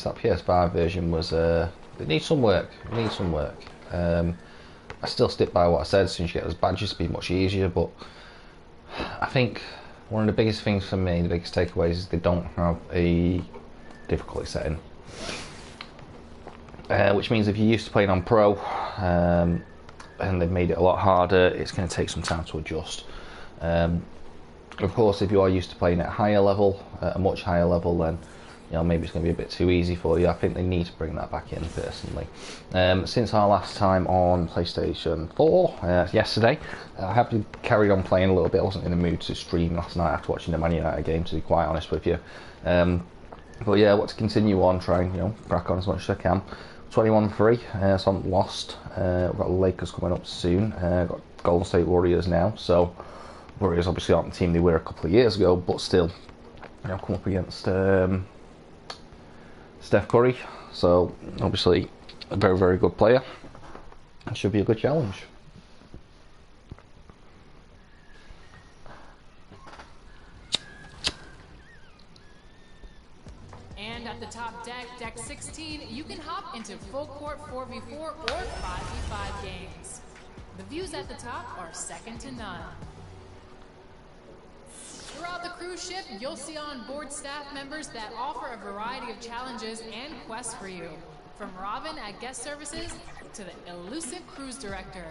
honest, that PS5 version was it needs some work. It needs some work. I still stick by what I said. Since you get those badges, it'd be much easier. But I think one of the biggest things for me, the biggest takeaways, is they don't have a difficulty setting. Which means if you're used to playing on Pro, and they've made it a lot harder, it's going to take some time to adjust. Of course, if you are used to playing at a higher level, at a much higher level, then maybe it's going to be a bit too easy for you. I think they need to bring that back in personally. Since our last time on PlayStation 4, yesterday, I have carried on playing a little bit. I wasn't in the mood to stream last night after watching the Man United game, to be quite honest with you. But yeah, I want to continue on, trying crack on as much as I can. 21-3, so I'm lost. We've got Lakers coming up soon. Got Golden State Warriors now, so Warriors obviously aren't the team they were a couple of years ago, but still, come up against Steph Curry, so obviously a very, very good player. It should be a good challenge. And at the top deck, deck 16, you can hop into full court 4v4 or 5v5 games. The views at the top are second to none. Throughout the cruise ship, you'll see on board staff members that offer a variety of challenges and quests for you. From Robin at guest services to the elusive cruise director.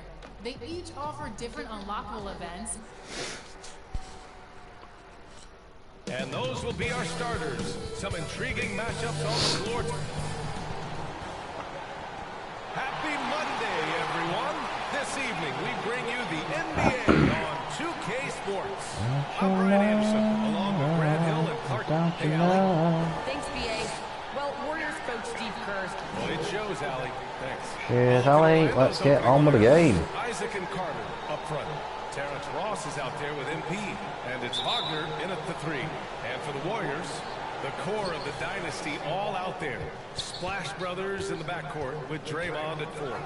They each offer different unlockable events. And those will be our starters. Some intriguing matchups on the floor. Happy Monday, everyone. This evening, we bring you the NBA on 2K Sports. I'm Brian Anderson, along with Brad Hill and Clark. Hey, Allie. Thanks, BA. Well, Warriors coach Steve Kerr. Well, it shows, Allie. Thanks. Cheers, Allie. Let's get on with the game. Isaac and Carter up front. Terrence Ross is out there with MP, and it's Wagner in at the 3. And for the Warriors, the core of the dynasty all out there. Splash Brothers in the backcourt with Draymond at 4.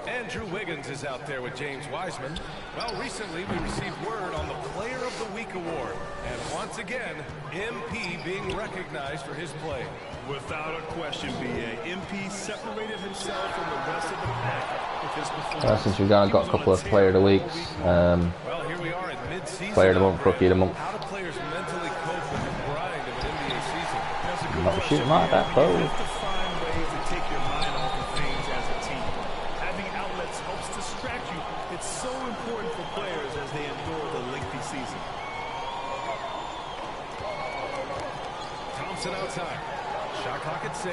Andrew Wiggins is out there with James Wiseman. Well, recently we received word on the Player of the Week award. And once again, MP being recognized for his play. Without a question, BA. MP separated himself from the rest of the pack with his performance. Since we've got a couple of Player of the Weeks, well, here we are in mid-season. Player of the Month, Rookie of the Month. How do players mentally cope with the grind of an NBA season? Not shooting like that, though. You have to find ways to take your mind off of things as a team. Having outlets helps distract you. It's so important for players as they endure the lengthy season. Thompson outside. Shot clock at 6.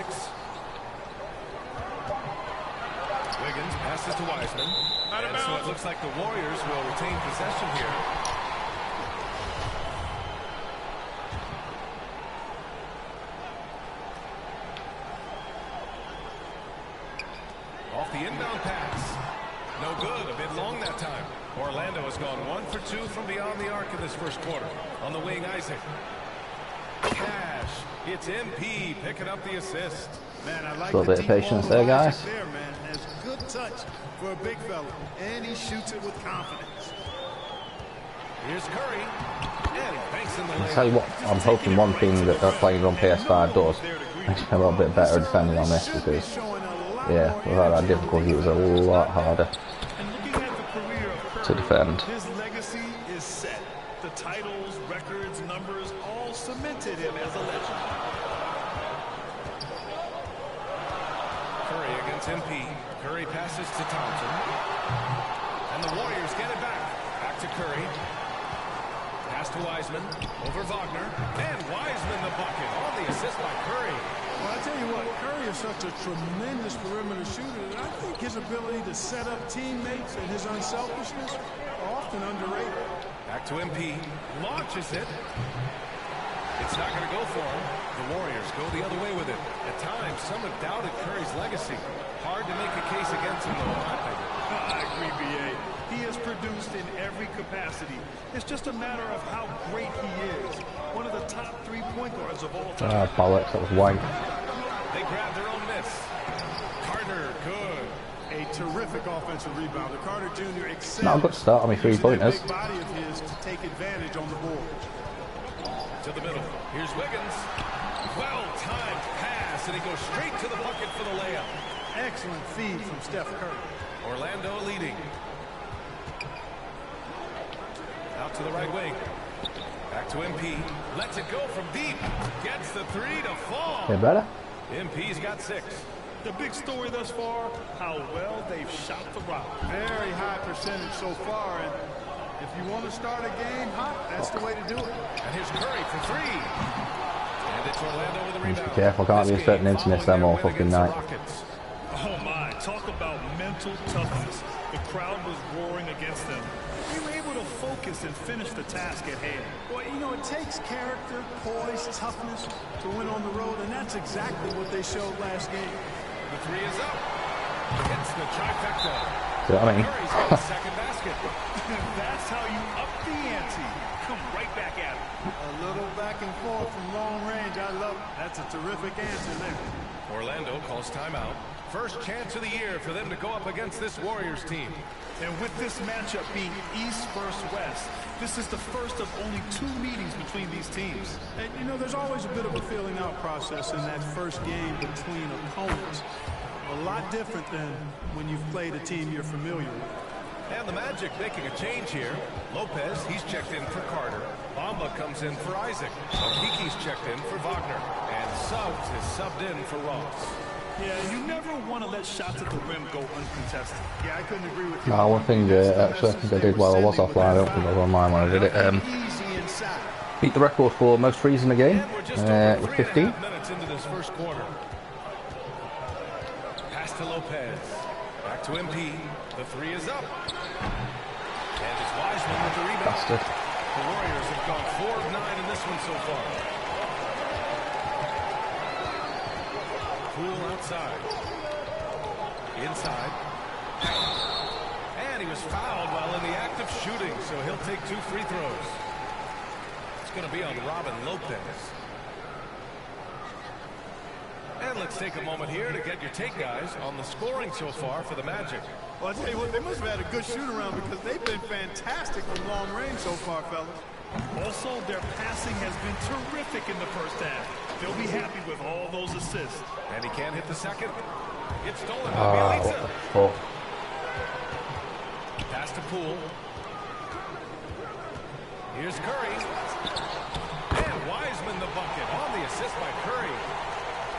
Wiggins passes to Wiseman. And so it looks like the Warriors will retain possession here. Off the inbound pass. No good. A bit long that time. Orlando has gone 1 for 2 from beyond the arc in this first quarter. On the wing, Isaac. Cash. It's MP picking up the assist. Man, I like a little bit of patience there, guys. There, man. Has good touch for a big fella, and he shoots it with confidence. Here's Curry. And he banks in the lane. I'll tell you what, I'm hoping one thing that playing on PS5 does makes me a little bit better defending on this, because yeah, without that difficulty, it was a lot harder to defend. His legacy is set. The titles, records, numbers all cemented him as a legend. Curry against MP. Curry passes to Thompson. And the Warriors get it back. Back to Curry. Pass to Wiseman. Over Wagner. And Wiseman the bucket on the assist by Curry. Well, I tell you what, Curry is such a tremendous perimeter shooter, and I think his ability to set up teammates and his unselfishness are often underrated. Back to MP. Launches it. It's not going to go for him. The Warriors go the other way with it. At times, some have doubted Curry's legacy. Hard to make a case against him, though, in my opinion. I agree, B.A. He has produced in every capacity. It's just a matter of how great he is. One of the top 3 point guards of all time. Bollocks, that was white. They grab their own miss. Carter, good. A terrific offensive rebounder. Carter Jr. excelled. Not a good start on my 3-pointers. Big body of his to take advantage on the board. To the middle. Here's Wiggins. Well-timed pass pass, and he goes straight to the bucket for the layup. Excellent feed from Steph Curry. Orlando leading. Out to the right wing. Back to MP. Lets it go from deep. Gets the three to fall. Yeah, better. MP's got 6. The big story thus far, how well they've shot the rock. Very high percentage so far, and if you want to start a game hot, that's the way to do it. And here's Curry for 3. And it's Orlando with the rebound. Be careful, can't be expecting him to miss them all fucking night. Oh my, talk about mental toughness. The crowd was roaring against them. They were able to focus and finish the task at hand. Well, you know, it takes character, poise, toughness to win on the road, and that's exactly what they showed last game. The 3 is up. Hits the trifecta. See what I mean? Curry's got the second basket. That's how you up the ante. Come right back at it. A little back and forth from long range. I love it. That's a terrific answer there. Orlando calls timeout. First chance of the year for them to go up against this Warriors team. And with this matchup being East versus West, this is the first of only 2 meetings between these teams. And, you know, there's always a bit of a feeling out process in that first game between opponents. A lot different than when you've played a team you're familiar with. And the Magic making a change here. Lopez, he's checked in for Carter. Bamba comes in for Isaac. Okiki's checked in for Wagner. And Suggs is subbed in for Ross. Yeah, you never want to let shots at the rim go uncontested. Yeah, I couldn't agree with you. One thing actually I think I did while I was offline, I don't think I was online when I did it. Beat the record for most threes in the game with 15. Minutes into this first quarter. Pass to Lopez. Back to MP. The 3 is up. And it's Wiseman with the rebound. Bastard. The Warriors have gone 4 of 9 in this one so far. Poole outside. Inside. And he was fouled while in the act of shooting, so he'll take 2 free throws. It's going to be on Robin Lopez. And let's take a moment here to get your take, guys, on the scoring so far for the Magic. Well, I tell you what, they must have had a good shoot-around because they've been fantastic from long range so far, fellas. Also, their passing has been terrific in the first half. They'll be happy with all those assists. And he can't hit the second. It's stolen by What Bielitsa. the fuck? Pass to Poole. Here's Curry. And Wiseman the bucket on the assist by Curry.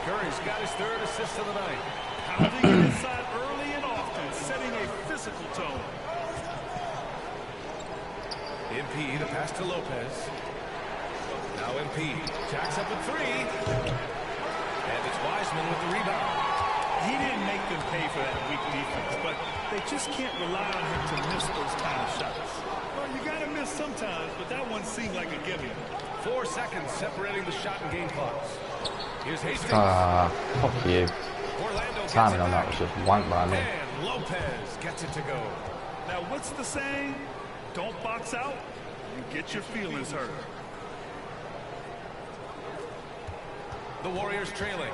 Curry's got his 3rd assist of the night. Pounding it inside early and often, setting a physical tone. MP, the pass to Lopez. Now MP jacks up at 3. And it's Wiseman with the rebound. He didn't make them pay for that weak defense, but they just can't rely on him to miss those kind of shots. Well, you got to miss sometimes, but that one seemed like a gimme. 4 seconds separating the shot and game clocks. Here's Hastings. Fuck you. Orlando Timing on that was just wank by me. And Lopez gets it to go. Now, what's the saying? Don't box out, you get your feelings hurt. The Warriors trailing.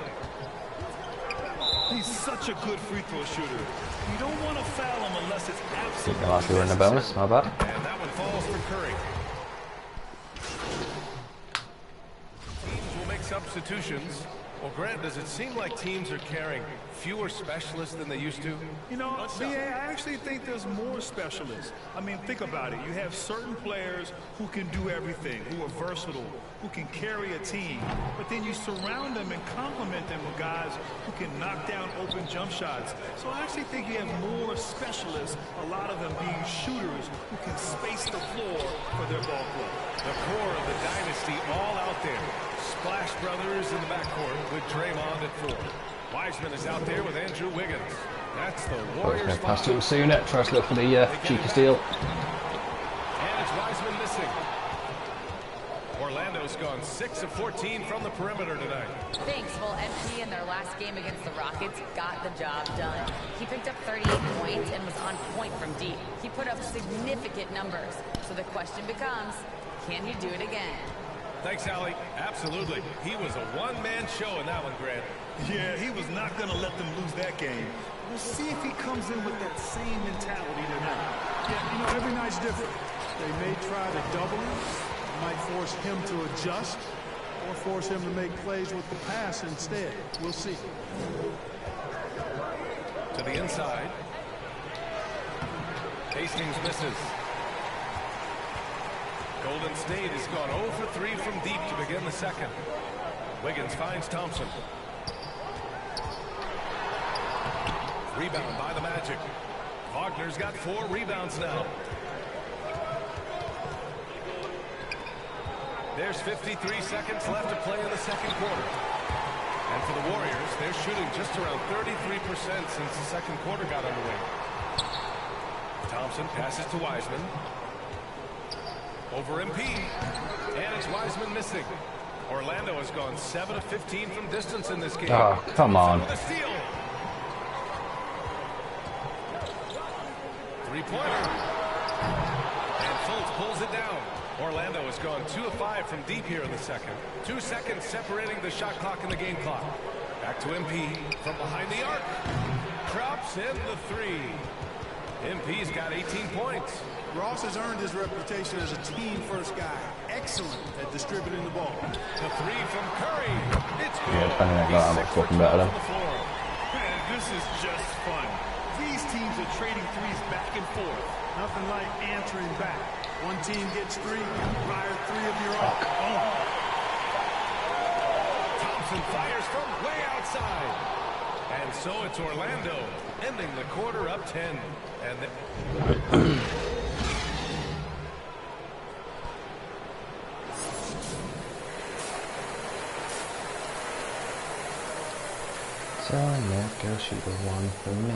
He's such a good free throw shooter. You don't want to foul him unless it's absolutely Last year in the bonus, my bad. And that one falls for Curry. Teams will make substitutions. Well, Grant, does it seem like teams are carrying fewer specialists than they used to? You know, BA, I actually think there's more specialists. I mean, think about it. You have certain players who can do everything, who are versatile, who can carry a team. But then you surround them and complement them with guys who can knock down open jump shots. So I actually think you have more specialists, a lot of them being shooters who can space the floor for their ball play. The core of the dynasty all out there. Splash Brothers in the backcourt with Draymond at 4. Wiseman is out there with Andrew Wiggins. That's the Warriors. Pass to him soon. Tries to look for the cheeky steal. And it's Wiseman missing. Orlando's gone 6 of 14 from the perimeter tonight. Thanks. Well, MP in their last game against the Rockets got the job done. He picked up 38 points and was on point from deep. He put up significant numbers. So the question becomes, can he do it again? Thanks, Allie. Absolutely. He was a one-man show in that one, Grant. Yeah, he was not going to let them lose that game. We'll see if he comes in with that same mentality tonight. Yeah, you know, every night's different. They may try to double him, might force him to adjust, or force him to make plays with the pass instead. We'll see. To the inside. Hastings misses. Golden State has gone 0 for 3 from deep to begin the second. Wiggins finds Thompson. Rebound by the Magic. Wagner's got 4 rebounds now. There's 53 seconds left to play in the second quarter. And for the Warriors, they're shooting just around 33% since the second quarter got underway. Thompson passes to Wiseman. Over MP. And it's Wiseman missing. Orlando has gone 7 of 15 from distance in this game. Oh, come on. With a steal. Three-pointer. And Fultz pulls it down. Orlando has gone 2 of 5 from deep here in the second. 2 seconds separating the shot clock and the game clock. Back to MP from behind the arc. Drops in the 3. MP's got 18 points. Ross has earned his reputation as a team-first guy. Excellent at distributing the ball. The 3 from Curry. It's good. Yeah, depending on that, I'm fucking better than. Man, this is just fun. These teams are trading threes back and forth. Nothing like answering back. One team gets 3, fire 3 of your own. Thompson fires from way outside. And so it's Orlando ending the quarter up 10. And So yeah, go shoot the one for me.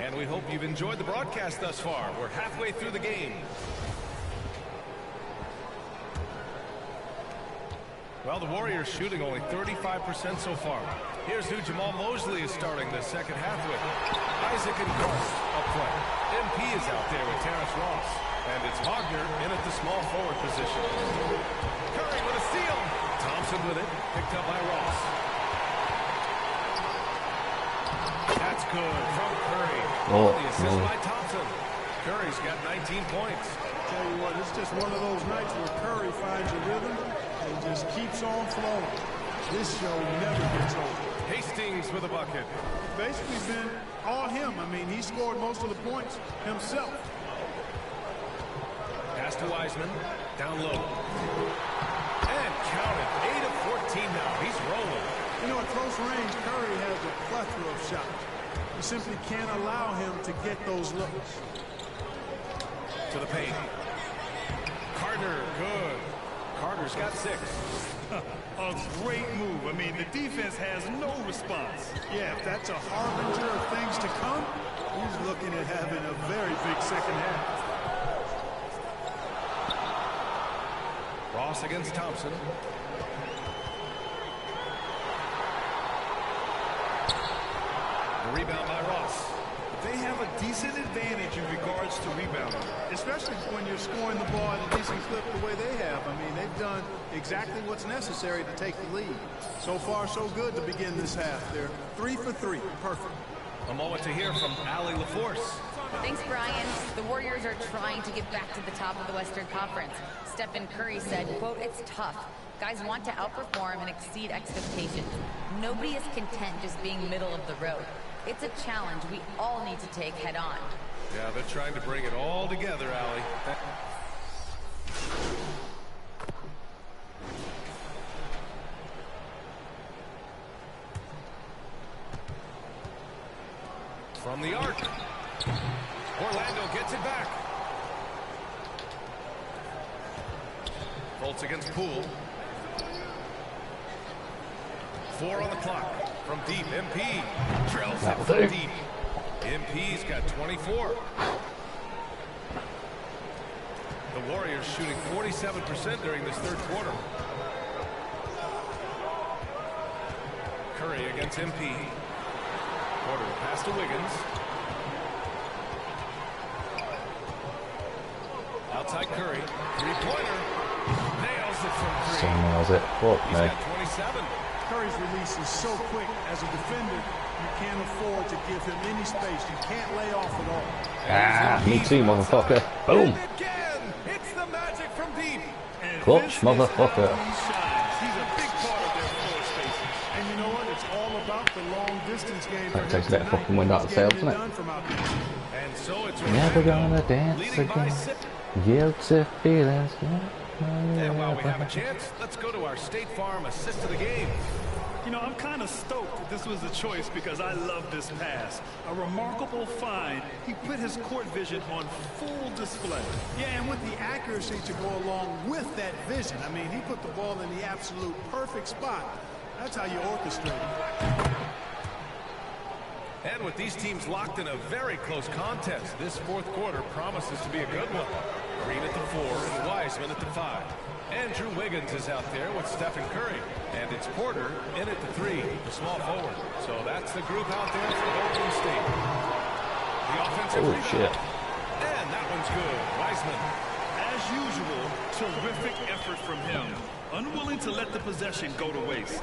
And we hope you've enjoyed the broadcast thus far. We're halfway through the game. Well, the Warriors shooting only 35% so far. Here's who Jamal Mosley is starting the second half with. Isaac and Gross up front. MP is out there with Terrence Ross. And it's Wagner in at the small forward position. Curry with a steal. Thompson with it. Picked up by Ross. That's good from Curry. Oh, the assist by Thompson. Curry's got 19 points. Tell you what, it's just one of those nights where Curry finds a rhythm and just keeps on flowing. This show never gets old. Hastings with a bucket. Basically been all him. I mean, he scored most of the points himself. Pass to Wiseman. Down low. And counted. 8 of 14 now. He's rolling. You know, at close range, Curry has a plethora of shots. You simply can't allow him to get those looks. To the paint. Carter, good. Carter's got 6. A great move. I mean, the defense has no response. Yeah, if that's a harbinger of things to come, he's looking at having a very big second half. Ross against Thompson. The rebound by Ross. They have a decent advantage in regards to rebounding, especially when you're scoring the ball at a decent clip the way they have. I mean, they've done exactly what's necessary to take the lead. So far, so good to begin this half. They're 3 for 3. Perfect. A moment to hear from Allie LaForce. Thanks, Brian. The Warriors are trying to get back to the top of the Western Conference. Stephen Curry said, quote, "It's tough. Guys want to outperform and exceed expectations. Nobody is content just being middle of the road. It's a challenge we all need to take head on." Yeah, they're trying to bring it all together, Allie. From the arc. Orlando gets it back. Fultz against Poole. 4 on the clock. From deep, MP trails it from deep. MP's got 24. The Warriors shooting 47% during this third quarter. Curry against MP. Porter pass to Wiggins. Outside Curry. Three-pointer. Nails it from 3. So nails it. Fuck He's me. got 27. Curry's release is so quick as a defender. You can't afford to give him any space. You can't lay off at all. Ah, me too, motherfucker. Boom. Again, it's the Magic from deep. And Clutch, this is motherfucker. how he shines. He's a big part of their floor spacing. And you know what? It's all about the long distance game. That takes a bit of fucking wind out of the sails, doesn't it? And so it's Never gonna dance leading by again. 6. Guilty feelings. And while we have a chance, let's go to our State Farm assist of the game. You know, I'm kind of stoked that this was a choice because I love this pass. A remarkable find. He put his court vision on full display. Yeah, and with the accuracy to go along with that vision. I mean, he put the ball in the absolute perfect spot. That's how you orchestrate it. And with these teams locked in a very close contest, this fourth quarter promises to be a good one. Green at the 4 and Wiseman at the 5. Andrew Wiggins is out there with Stephen Curry. And it's Porter in at the 3, the small forward. So that's the group out there for Golden State. The offensive rebound. Shit. And that one's good. Wiseman. As usual, terrific effort from him. Unwilling to let the possession go to waste.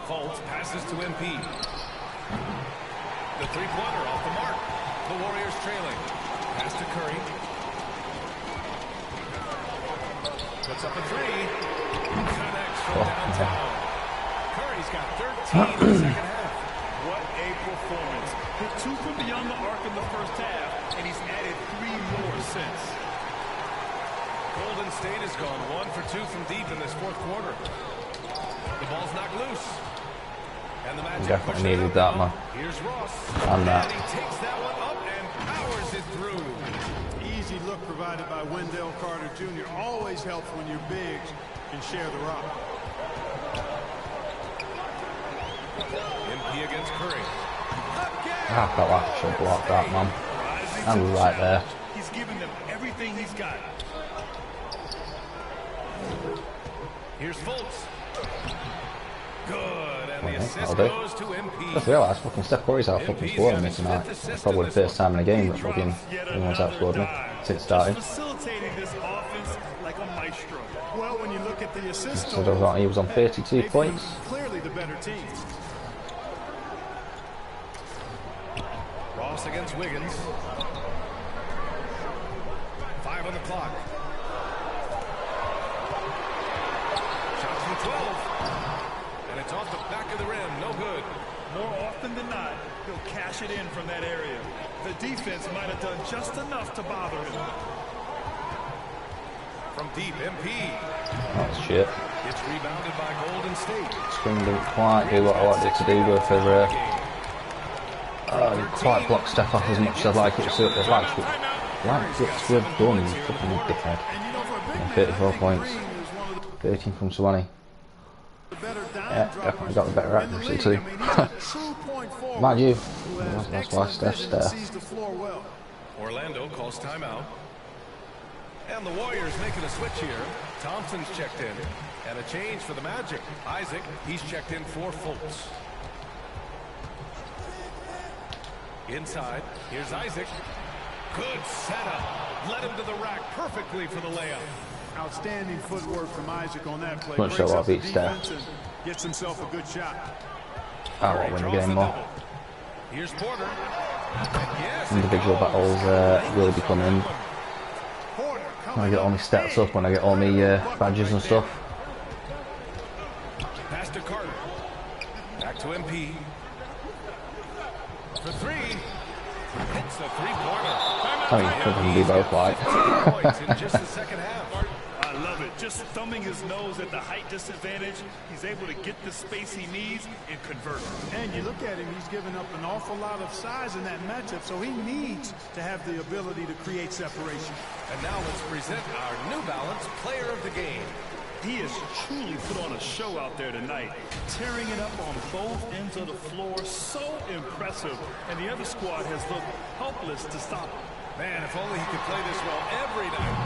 Fultz passes to MP. The three-pointer off the mark. The Warriors trailing. Pass to Curry. Puts up a 3. Connects from downtown. Curry's got 13 in the second half. What a performance. Hit 2 from beyond the arc in the first half, and he's added 3 more since. Golden State has gone 1 for 2 from deep in this fourth quarter. The ball's knocked loose. And the Magic Definitely needed that, man. Here's Ross. And that. He takes that one up and powers it through. Easy look provided by Wendell Carter Jr. Always helps when your bigs can share the rock. MP against Curry. I felt like I should block that, man. I was right there. He's giving them everything he's got. Here's Fultz. Good, and the Okay, assist that'll do. goes to MP. I just realised fucking Steph Curry's out fucking scoring me tonight. It's probably the first time in a game that fucking anyone's outscored me since it started. Facilitating this offense like a maestro. Well, when you look at the assist So he was on 32 they've points. been clearly the better team. Ross against Wiggins. 5 on the clock. Shot from 12. And it's off the back of the rim. No good. More often than not, he'll cash it in from that area. The defense might have done just enough to bother him. From deep, MP. That's shit. It's rebounded by Golden State. Screen didn't quite do what I wanted it to do with her. Didn't quite block Steph off as much as I'd like it to have done, you fucking dickhead. And 34 points. 13 from 20. Yeah, definitely got the better accuracy too. Mind you, that's why Steph's there. Orlando calls timeout. And the Warriors making a switch here. Thompson's checked in. And a change for the Magic. Isaac, he's checked in for Fultz. Inside, here's Isaac. Good setup. Led him to the rack perfectly for the layup. Outstanding footwork from Isaac on that play. Not sure what beat Steph. Gets himself a good shot. I won't win the game more. Here's Porter. Yes, Individual battles really be coming in. When I get all my stats up, when I get all my badges and stuff. Pass to Carter. Back to MP. For 3. Hits a three-pointer. I mean, could can do both, like. Points in just the second half. I love it. Just thumbing his nose at the height disadvantage, he's able to get the space he needs and convert. And you look at him, he's given up an awful lot of size in that matchup, so he needs to have the ability to create separation. And now let's present our New Balance Player of the Game. He has truly put on a show out there tonight, tearing it up on both ends of the floor. So impressive. And the other squad has looked helpless to stop him. Man, if only he could play this well every night.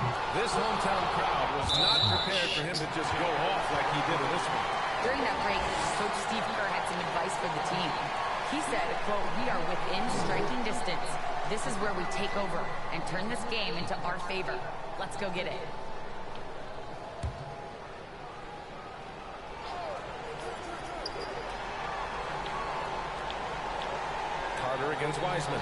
This hometown crowd was not prepared for him to just go off like he did in this one. During that break, Coach Steve Kerr had some advice for the team. He said, quote, "We are within striking distance. This is where we take over and turn this game into our favor. Let's go get it." sends Wiseman.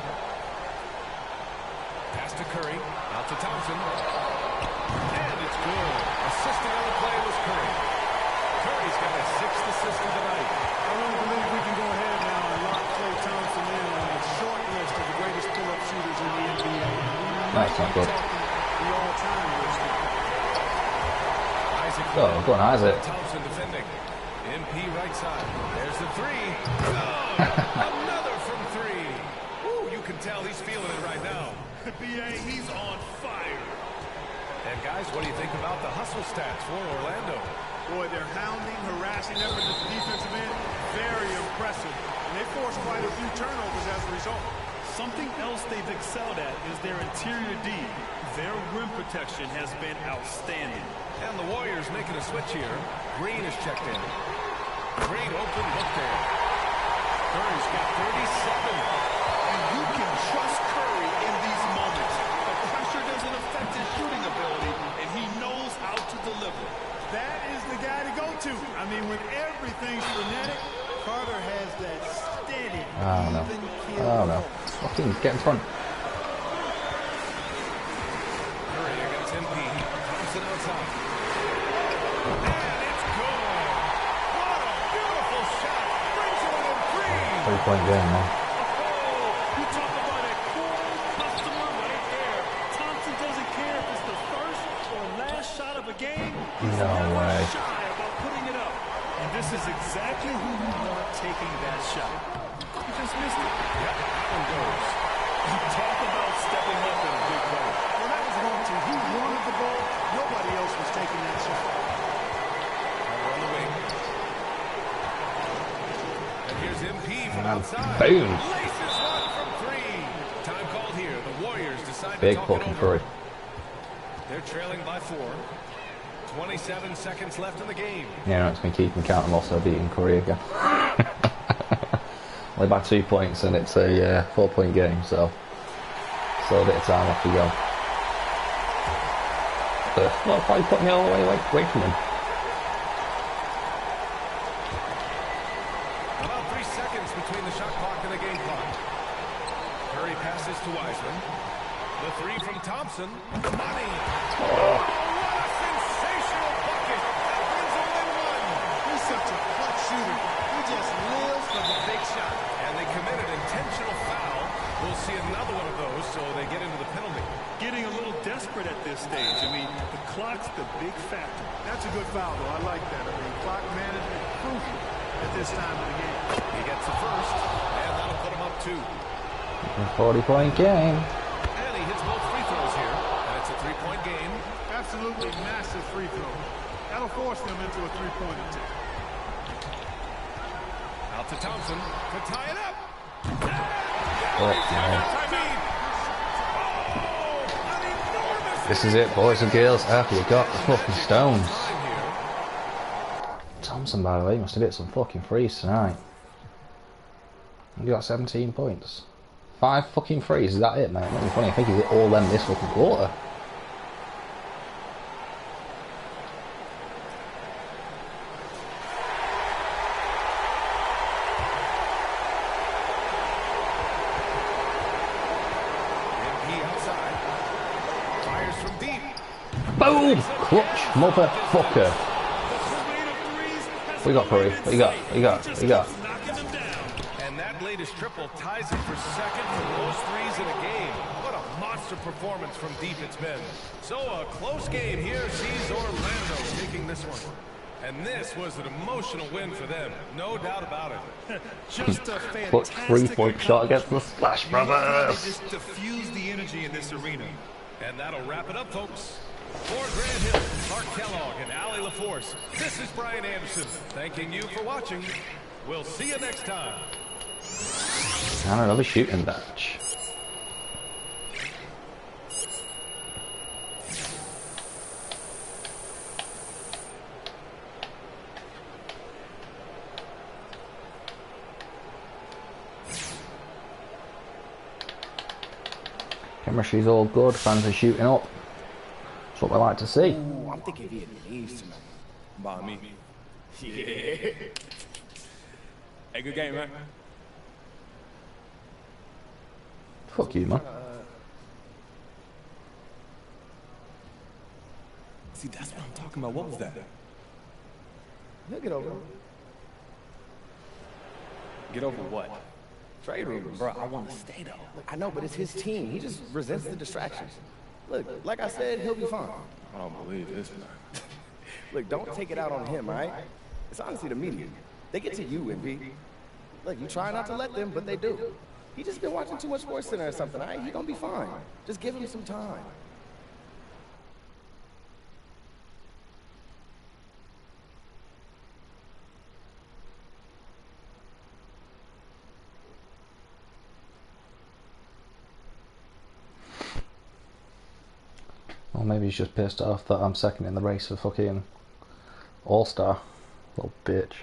Pass to Curry. Out to Thompson. And it's good. Assisting on the play was Curry. Curry's got his 6th assist of the night. I really believe we can go ahead now and lock Klay Thompson in on a short list of the greatest pull-up shooters in the NBA. That's not good. The all-time list. Isaac. Oh, go on, Isaac. Thompson defending. MP right side. There's the three. Oh, another from three. Woo, you can tell he's feeling it right now. BA, he's on fire. And guys, what do you think about the hustle stats for Orlando? Boy, they're hounding, harassing them with the defensive end. Very impressive. And they forced quite a few turnovers as a result. Something else they've excelled at is their interior D. Their rim protection has been outstanding. And the Warriors making a switch here. Green is checked in. Great open look there. Curry's got 37. And you can trust Curry in these moments. The pressure doesn't affect his shooting ability, and he knows how to deliver. That is the guy to go to. I mean, when everything's frenetic, Carter has that steady, even keel. Oh no. Fucking get in front. Curry against MP. Thompson outside. And it's good. What a beautiful shot. Brings it in three. 3-point game, man. You talk about a cool customer right there. Thompson doesn't care if it's the first or last shot of a game. He's No never way. shy about putting it up. And this is exactly who you want taking that shot. He just missed it. Yep, that one goes. You talk about stepping up in a big way. Well, that was wrong, too. He wanted the ball. Nobody else was taking that shot. Over on the wing. And here's MP from outside. Boom. Laces one from three. Time called here. The Warriors decide Big to talk it fucking over. Curry. They're trailing by 4. 27 seconds left in the game. Yeah, no, it's been keeping count. I'm also beating Curry again. Only by 2 points, and it's a 4-point game, so still a bit of time off to go. But well, probably put me all the way away from him. About 3 seconds between the shot clock and the game clock. Curry passes to Wiseman. The three from Thompson. Money. Oh, what a sensational bucket. That brings a win-1. He's such a clutch shooter. He just lives for the big shot. And they committed intentional foul. We'll see another one of those, so they get into the penalty. Getting a little desperate at this stage. I mean, the clock's the big factor. That's a good foul, though. I like that. I mean, clock management crucial at this time of the game. He gets the first, and that'll put him up 2. A 40-point game. And he hits both free throws here, and it's a 3-point game. Absolutely massive free throw. That'll force them into a three-point attempt. Out to Thompson to tie it up. Oh, no. This is it, boys and girls. After you got the fucking stones. Thompson, by the way, must have hit some fucking threes tonight. He got 17 points. 5 fucking threes, is that it, mate? Not be funny, I think he hit all them this fucking quarter. Boom! Clutch, motherfucker. We got Curry. What you got? And that latest triple ties it for second for most threes in a game. What a monster performance from deep it's been. So a close game here sees Orlando taking this one. And this was an emotional win for them. No doubt about it. Just a fantastic 3-point shot against the Splash Brothers. They just diffuse the energy in this arena. And that'll wrap it up, folks. For Grant Hill, Mark Kellogg, and Allie LaForce, this is Brian Anderson, thanking you for watching. We'll see you next time. And another shooting match. Chemistry's all good, fans are shooting up. That's what we like to see. Ooh, I'm thinking Vietnamese tonight. By me. Yeah. Hey, good game, man. Fuck you, man. See, that's what I'm talking about. What was that? He'll get over it. Get over what? Trade rumors. Bro, I want to stay though. I know, but it's his team. He just resents the distractions. Look, like I said, he'll be fine. I don't believe this, man. Look, don't take it out on him, all right? It's honestly the media. They get to you, MP. Look, you try not to let them, but they do. He just been watching too much Sports Center or something, all right? He gonna be fine. Just give him some time. Or maybe he's just pissed off that I'm second in the race for fucking All-Star. Little bitch.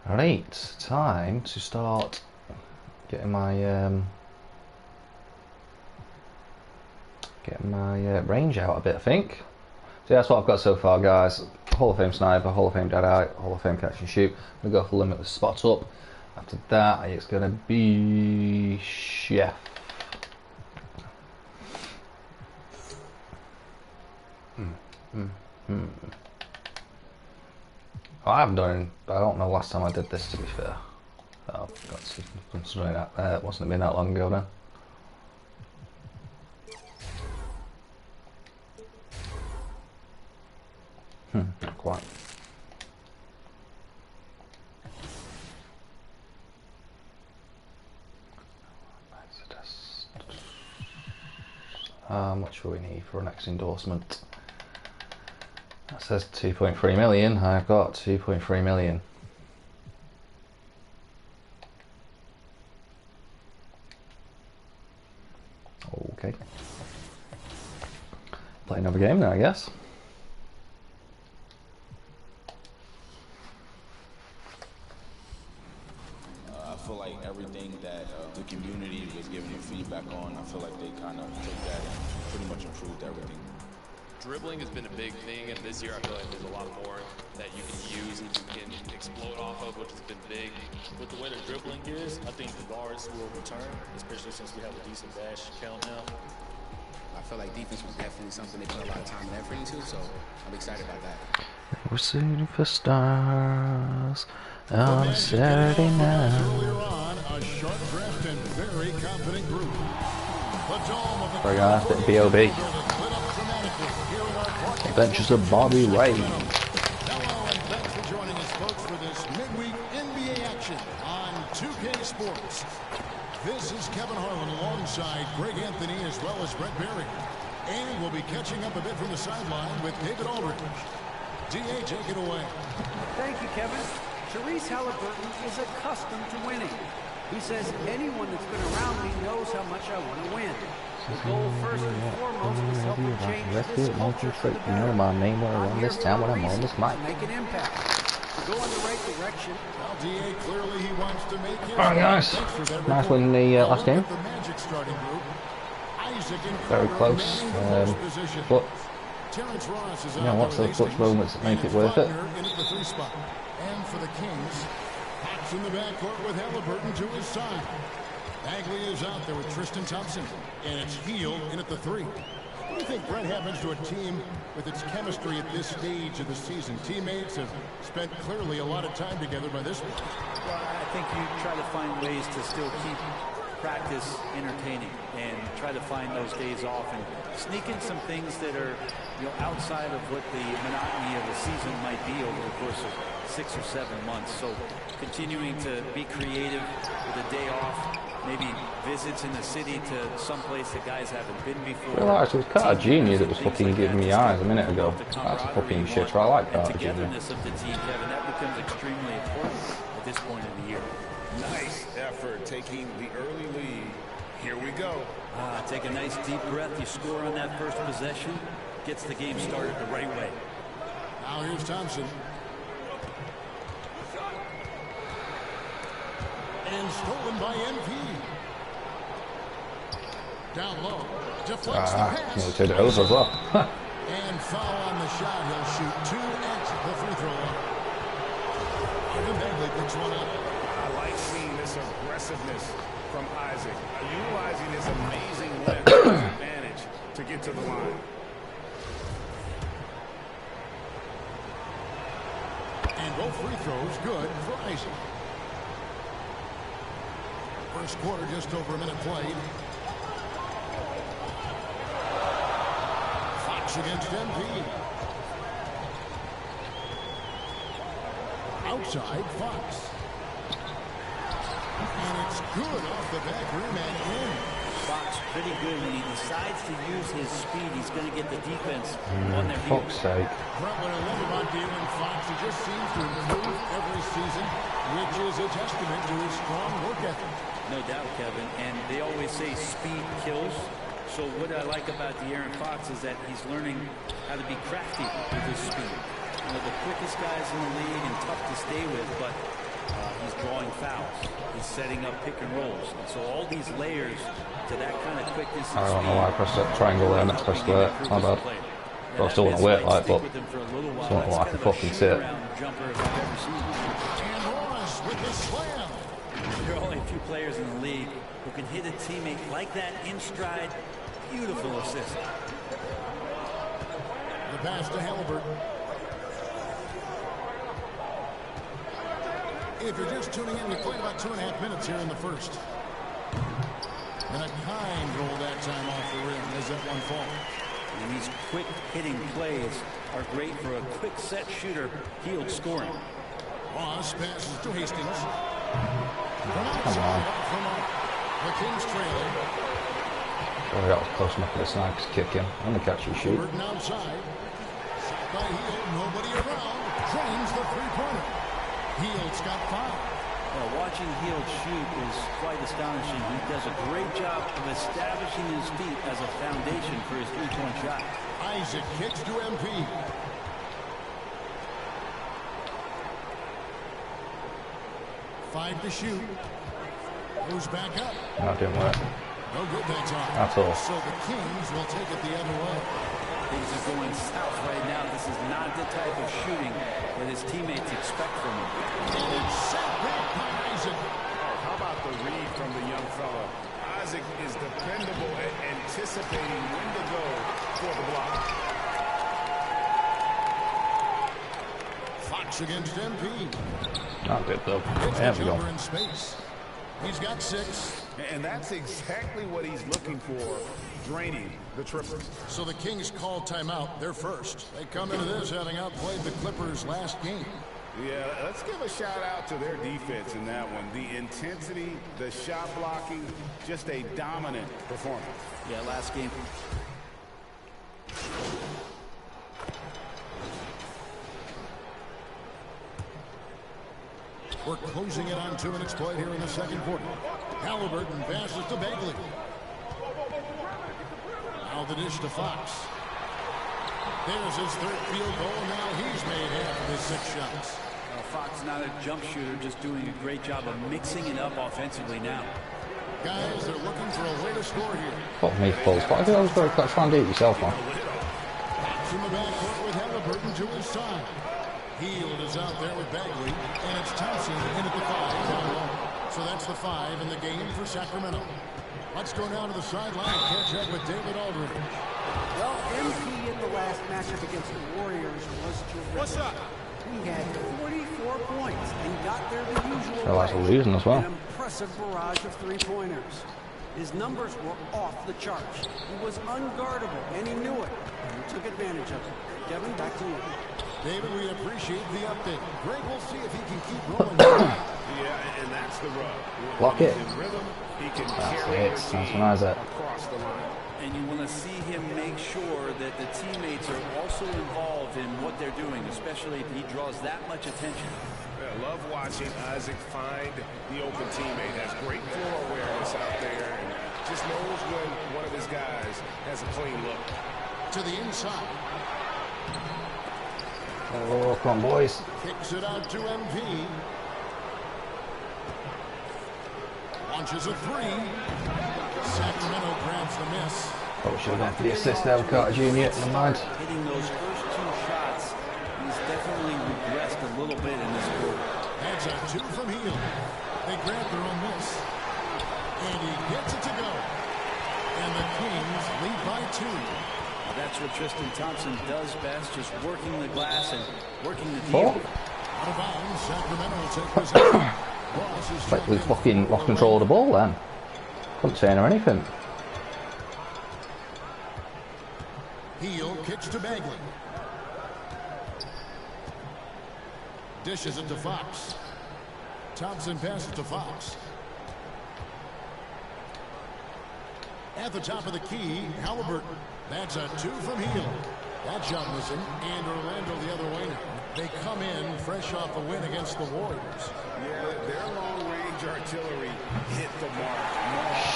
Right, time to start getting my range out a bit, I think. So yeah, that's what I've got so far, guys. Hall of Fame Sniper, Hall of Fame Deadeye, Hall of Fame Catch and Shoot. I'm going to go for Limitless Spots up. After that, it's going to be Chef. Oh, I haven't done. I don't know last time I did this, to be fair. Oh, that's considering that it wasn't been that long ago then. Not quite. How much will we need for our next endorsement? That says 2.3 million. I've got 2.3 million. Okay. Play another game now, I guess. I feel like everything that the community was giving you feedback on, I feel like they kind of took that and pretty much improved everything. Dribbling has been a big thing, and this year I feel like there's a lot more that you can use and you can explode off of, which has been big. With the way the dribbling is, I think the guards will return, especially since we have a decent dash count now. I feel like defense was definitely something they put a lot of time and effort into, so I'm excited about that. We're shooting for stars on a Saturday night. Sorry guys, bit of B.O.B. Adventures of Bobby Ray. Hello and thanks for joining us, folks, for this midweek NBA action on 2K Sports. This is Kevin Harlan alongside Greg Anthony as well as Brett Berry. And we'll be catching up a bit from the sideline with David Aldridge. D.A., take it away. Thank you, Kevin. Therese Halliburton is accustomed to winning. He says anyone that's been around me knows how much I want to win. The goal first and foremost is helping change this culture for the better. My name around this town when I'm on this mic. Make an impact. To go in the right direction. Well, D.A., clearly he wants to make his. Alright guys, nice win in the last game. Very close, but you know what's those clutch moments that make it worth it. And for the Kings, Hawks in the backcourt with Halliburton to his side. Bagley is out there with Tristan Thompson, and it's Heel in at the three. What do you think, Brett, happens to a team with its chemistry at this stage of the season? Teammates have spent clearly a lot of time together by this point. Well, I think you try to find ways to still keep practice entertaining and try to find those days off and sneak in some things that are, outside of what the monotony of the season might be over the course of 6 or 7 months. So continuing to be creative with a day off, maybe visits in the city to some place that guys haven't been before. Well, it was Carter Jr. that was fucking giving me eyes a minute ago. That's a fucking shit. I like Carter Jr. Togetherness of the team, Kevin, that becomes extremely important at this point in the year. Nice effort taking the early lead. Here we go. Take a nice deep breath. You score on that first possession. Gets the game started the right way. Now here's Thompson. And stolen by MP. Down low. Deflects the pass. Nearly turned it over as well. And foul on the shot. He'll shoot 2 at the free throw line. Ivan Bagley picks one up. I like seeing this aggressiveness from Isaac, utilizing his amazing length to his advantage to get to the line. And both free throws good for Isaac. First quarter, just over a minute played. Fox against MP. Outside, Fox. And it's good off the back rim and in. Fox pretty good when he decides to use his speed. He's going to get the defense on their heels. Fuck's sake. Brett, what I love about De'Aaron Fox, he just seems to improve every season, which is a testament to his strong work ethic. No doubt, Kevin. And they always say speed kills. So what I like about De'Aaron Fox is that he's learning how to be crafty with his speed. You know, the quickest guys in the league and tough to stay with, but he's drawing fouls. He's setting up pick and rolls. And so all these layers to that kind of quickness and I don't know why I pressed that triangle there, not pressed square. My bad. But I still want to work like, but I don't know why I can fucking see it. And Ross with the slam. There are only a few players in the league who can hit a teammate like that in stride. Beautiful assist. The pass to Halliburton. If you're just tuning in, we played about 2.5 minutes here in the first. And a kind roll that time off the rim as that one falls. And these quick hitting plays are great for a quick set shooter. Healed scoring. Ross passes to Hastings. Come on. The Kings trailing. Oh, that was close enough for the Snipes to kick him. I'm going to catch and shoot. Burton outside. Shot by Hield. Nobody around. Drains the three-pointer. Hield's got 5. Watching Hield shoot is quite astonishing. He does a great job of establishing his feet as a foundation for his three-point shot. Isaac kicks to MP. Five to shoot. Goes back up. That didn't work. No good that time. At all. So the Kings will take it the other way. Things are going south right now. This is not the type of shooting that his teammates expect from him. And set back by Isaac. How about the read from the young fella? Isaac is dependable at anticipating when to go for the block. Fox against MP. Not good though. It's There the we go. jumper in space. He's got 6. And that's exactly what he's looking for, draining the triples. So the Kings call timeout. They're first. They come into this having outplayed the Clippers last game. Yeah, let's give a shout out to their defense in that one. The intensity, the shot blocking, just a dominant performance. Yeah, last game. We're closing it on 2 minutes played here in the second quarter. Halliburton passes to Bagley. Now the dish to Fox. There's his 3rd field goal, and now he's made half of his 6 shots. Fox not a jump shooter, just doing a great job of mixing it up offensively now. Guys, they're looking for a way to score here. Fuck me, balls. But I think I was going to try and do it yourself, man. Fox in the backcourt with Halliburton to his side. Hield is out there with Bagley, and it's Thompson in at the 5 down low. So that's the 5 in the game for Sacramento. Let's go down to the sideline and catch up with David Aldridge. Well, MP in the last matchup against the Warriors was terrific. What's up? He had 44 points and got there the usual Feel like way. we're losing as well. An impressive barrage of three-pointers. His numbers were off the charts. He was unguardable, and he knew it. He took advantage of it. Kevin, back to you. David, we appreciate the update. Greg, we'll see if he can keep rolling. Yeah, and that's the rub. Block it. In rhythm, he can That's carry it. the Nice team one, Isaac. across the line. And you want to see him make sure that the teammates are also involved in what they're doing, especially if he draws that much attention. I love watching Isaac find the open teammate. Has great floor awareness out there and just knows when one of his guys has a clean look. To the inside. Oh, come on, boys. Kicks it out to MP. Launches a 3. Sacramento grabs the miss. Probably should have gone for the assist there with Carter Jr. Never mind. Hitting those first two shots, he's definitely regressed a little bit in this quarter. That's a 2 from Hield. They grab their own miss. And he gets it to go. And the Kings lead by 2. Now that's what Tristan Thompson does best, just working the glass and working the Four. deal. Out of bounds, Sacramento will take possession. Ross is Like we fucking lost control of the ball then. Couldn't turn or anything. Hield kicks to Bagley. Dishes it to Fox. Thompson passes to Fox. At the top of the key, Halliburton. That's a 2 from Hield. That shot was in, and Orlando the other way now. They come in fresh off the win against the Warriors. Yeah, their long-range artillery hit the mark.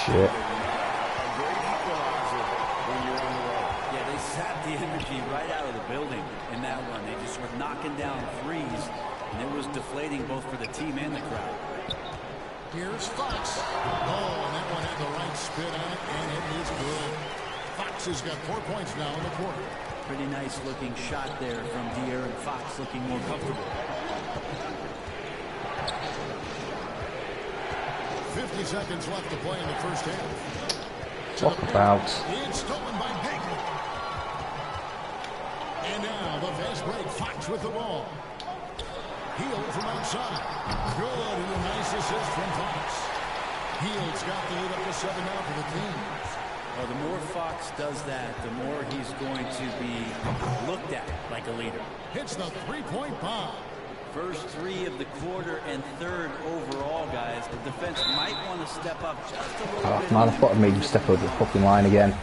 Shit. A great equalizer when you're on the road. Yeah, they sapped the energy right out of the building in that one. They just were knocking down threes, and it was deflating both for the team and the crowd. Here's Fox. Oh, and that one had the right spin on it, and it is good. Fox has got 4 points now in the quarter. Pretty nice looking shot there from De'Aaron Fox, looking more comfortable. 50 seconds left to play in the first half. Talk about. It's stolen by Bagley. And now the fast break. Fox with the ball. Hield from outside. Good, and a nice assist from Fox. Hield's got the lead up to 7 now for the Kings. Well, the more Fox does that, the more he's going to be looked at like a leader. Hits the three-point bomb. First 3 of the quarter and 3rd overall, guys. The defense might want to step up just a little bit. Man, I thought I made you step over the fucking line again.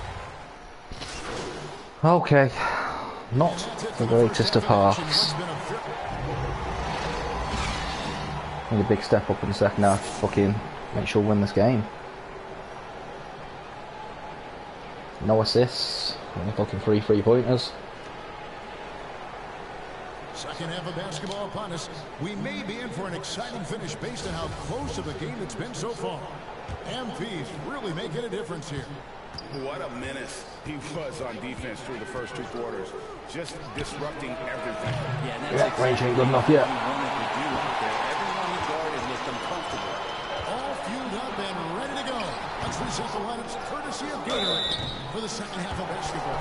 Okay. Not the greatest of halves. Need a big step up in the second half to fucking make sure we win this game. No assists. Only fucking 3 3-pointers. Second half of basketball upon us. We may be in for an exciting finish based on how close of a game it's been so far. MP's really making a difference here. What a menace he was on defense through the first 2 quarters. Just disrupting everything. Yeah, range ain't good enough yet. Everyone he guarded looked uncomfortable. All fueled up and ready to go. Let's reset the lineups courtesy of Gatorade for the second half of basketball.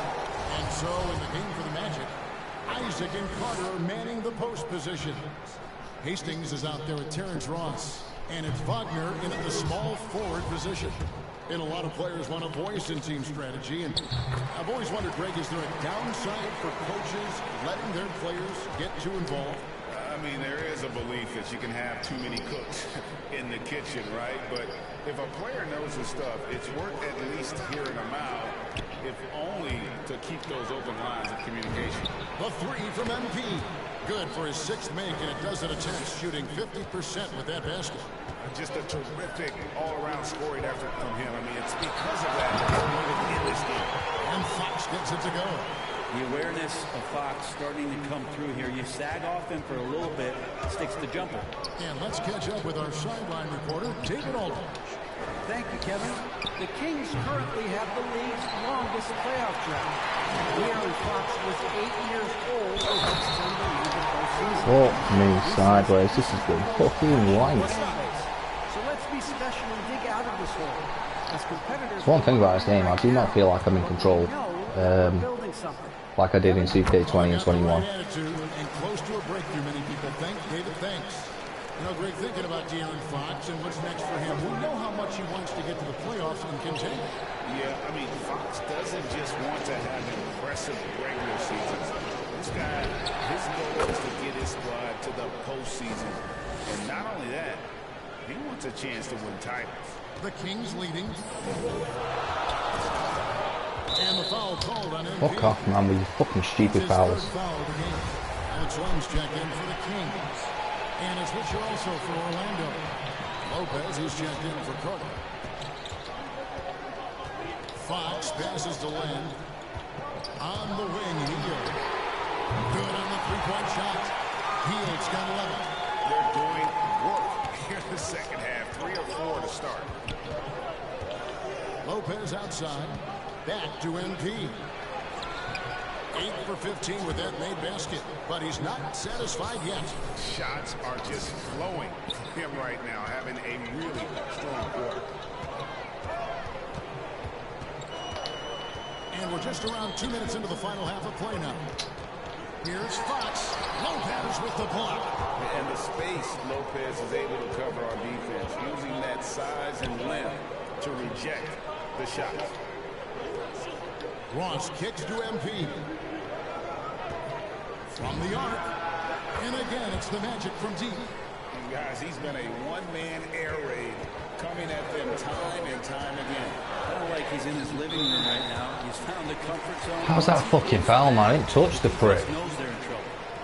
And so in the game for the Magic, Isaac and Carter are manning the post position. Hastings is out there with Terrence Ross. And it's Wagner in at the small forward position. And a lot of players want a voice in team strategy. And I've always wondered, Greg, is there a downside for coaches letting their players get too involved? I mean, there is a belief that you can have too many cooks in the kitchen, right? But if a player knows his stuff, it's worth at least hearing them out, if only to keep those open lines of communication. The 3 from MP. Good for his 6th make, and it does an attempt, shooting 50% with that basket. Just a terrific all-around scoring effort from him. I mean, it's because of that they're going to win this game. And Fox gets it to go. The awareness of Fox starting to come through here. You sag off him for a little bit, sticks the jumper. And let's catch up with our sideline reporter, David Aldridge. Thank you, Kevin. The Kings currently have the league's longest playoff drought. De'Aaron Fox was 8 years old when he turned the lead the postseason. Fuck me sideways. This has been fucking wank. So let's be special and dig out of this hole. As competitors, One thing about this game, I do not feel like I'm in control. Like I did in 2K20 and 21. And close to a breakthrough, many people think. David, thanks. You know, Greg, thinking about De'Aaron Fox and what's next for him, we know how much he wants to get to the playoffs and contend. Yeah, I mean, Fox doesn't just want to have impressive regular seasons. This guy, his goal is to get his squad to the postseason. And not only that, he wants a chance to win titles. The Kings leading. And the foul called on MP. Fuck off, man, with your fucking stupid fouls. Alex Long's checked in for the Kings. And a switcher also for Orlando. Lopez is checked in for Carter. Fox passes to Len. On the wing, Hield. Good on the three-point shot. Hield's got 11. They're doing work here in the second half. 3 or 4 to start. Lopez outside. Back to MP. 8 for 15 with that made basket, but he's not satisfied yet. Shots are just flowing from him right now, having a really strong quarter. And we're just around 2 minutes into the final half of play now. Here's Fox. Lopez with the block. And the space Lopez is able to cover our defense, using that size and length to reject the shots. Ross kicks to MP. From the arc. And again, it's the Magic from deep. And guys, he's been a one-man air raid coming at them time and time again. Kind of like he's in his living room right now. He's found the comfort zone. How's that fucking foul, man? I didn't touch the prick. He knows they're in trouble.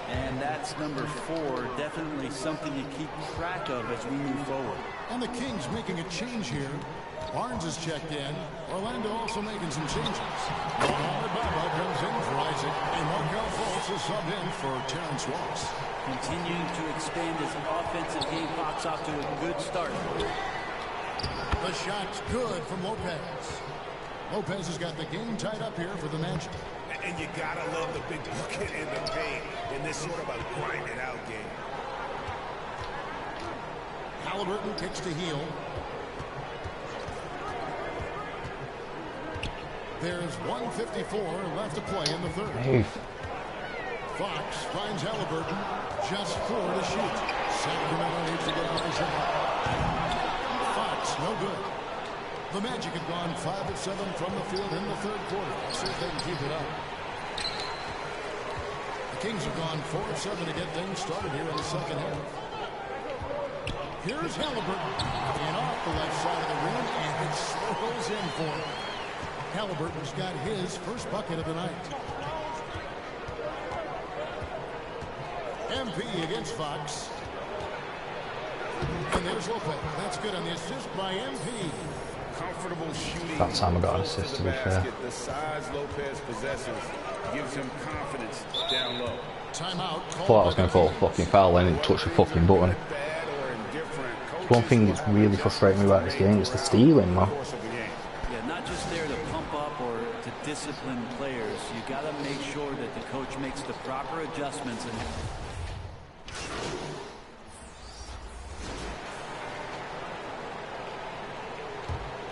And that's number 4, definitely something to keep track of as we move forward. And the Kings making a change here. Barnes is checked in. Orlando also making some changes. Mohamed Baba comes in for Isaac. And Markel Fultz is subbed in for Terrence Ross. Continuing to expand his offensive game. Fox off to a good start. The shot's good from Lopez. Lopez has got the game tied up here for the Magic. And you gotta love the big bucket and the paint in this sort of a grinded out game. Halliburton kicks to heel. There's 1:54 left to play in the third. Move. Fox finds Halliburton. Just 4 to shoot. Sacramento needs to get off his head. Fox, no good. The Magic have gone 5 of 7 from the field in the third quarter. Let's see if they can keep it up. The Kings have gone 4 of 7 to get things started here in the second half. Here's Halliburton. And off the left side of the rim, and it swirls in for him. Halliburton's got his first bucket of the night. MP against Fox. And there's Lopez. That's good on the assist by MP. Comfortable shooting. That time I got an assist, to be fair. The size Lopez possesses gives him confidence down low. Timeout. I thought I was going to call a fucking foul and didn't touch the fucking button. One thing that's really frustrating me about this game is the stealing, man. Yeah, not just there to pump up or to discipline players. You got to make sure that the coach makes the proper adjustments. And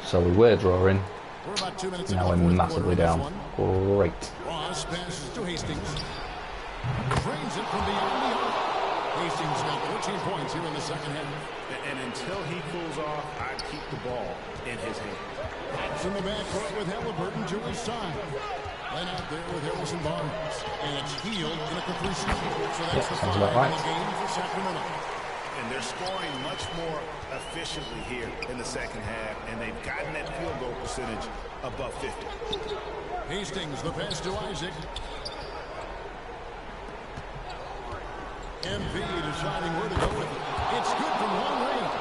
So we were drawing. We're about 2 minutes Now we're massively down. Great. Ross passes to Hastings. Drains it from beyond the arc. Hastings got 14 points here in the second half. And until he cools off, I keep the ball in his hand. That's in the backcourt with Halliburton to his side. Then out there with Harrison Barnes. And it's Heald in at the 3 season. So that's the 5 in the game for Sacramento. And they're scoring much more efficiently here in the second half, and they've gotten that field goal percentage above 50. Hastings, the pass to Isaac. MP deciding where to go with it. It's good from long range.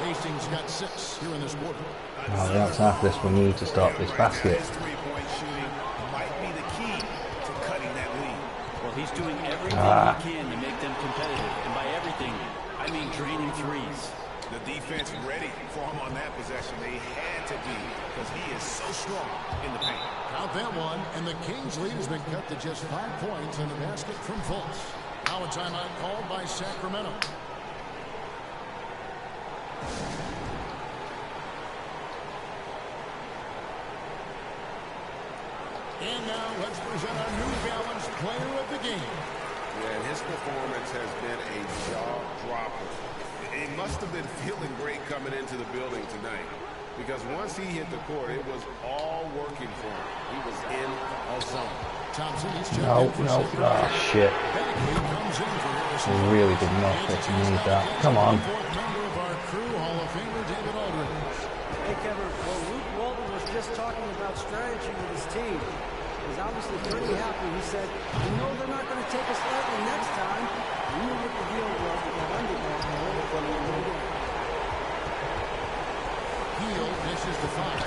Hastings got 6 here in this quarter. Now the outside of this, we need to stop this basket. His three-point shooting might be the key to cutting that lead. well, he's doing everything he can to make them competitive. And by everything, I mean draining threes. The defense ready for him on that possession. They had to be because he is so strong in the paint. Count that one, and the Kings' lead has been cut to just 5 points in the basket from Fultz. Now a timeout called by Sacramento. And now let's present our New Balance player of the game. Yeah, and his performance has been a jaw-dropper. He must have been feeling great coming into the building tonight because once he hit the court, it was all working for him. He was in a zone. Thompson is checked in for shit. Bagley comes in for Harrison. I really did not fucking need that. Come on. Fourth member of our crew, Hall of Famer David Aldridge. Hey, Kevin, well, Luke Walton was just talking about strategy with his team. He's obviously pretty happy. He said, "I know they're not going to take us lightly next time. We knew what the deal was with that underdog and hold it from the beginning." Heald misses the Fox.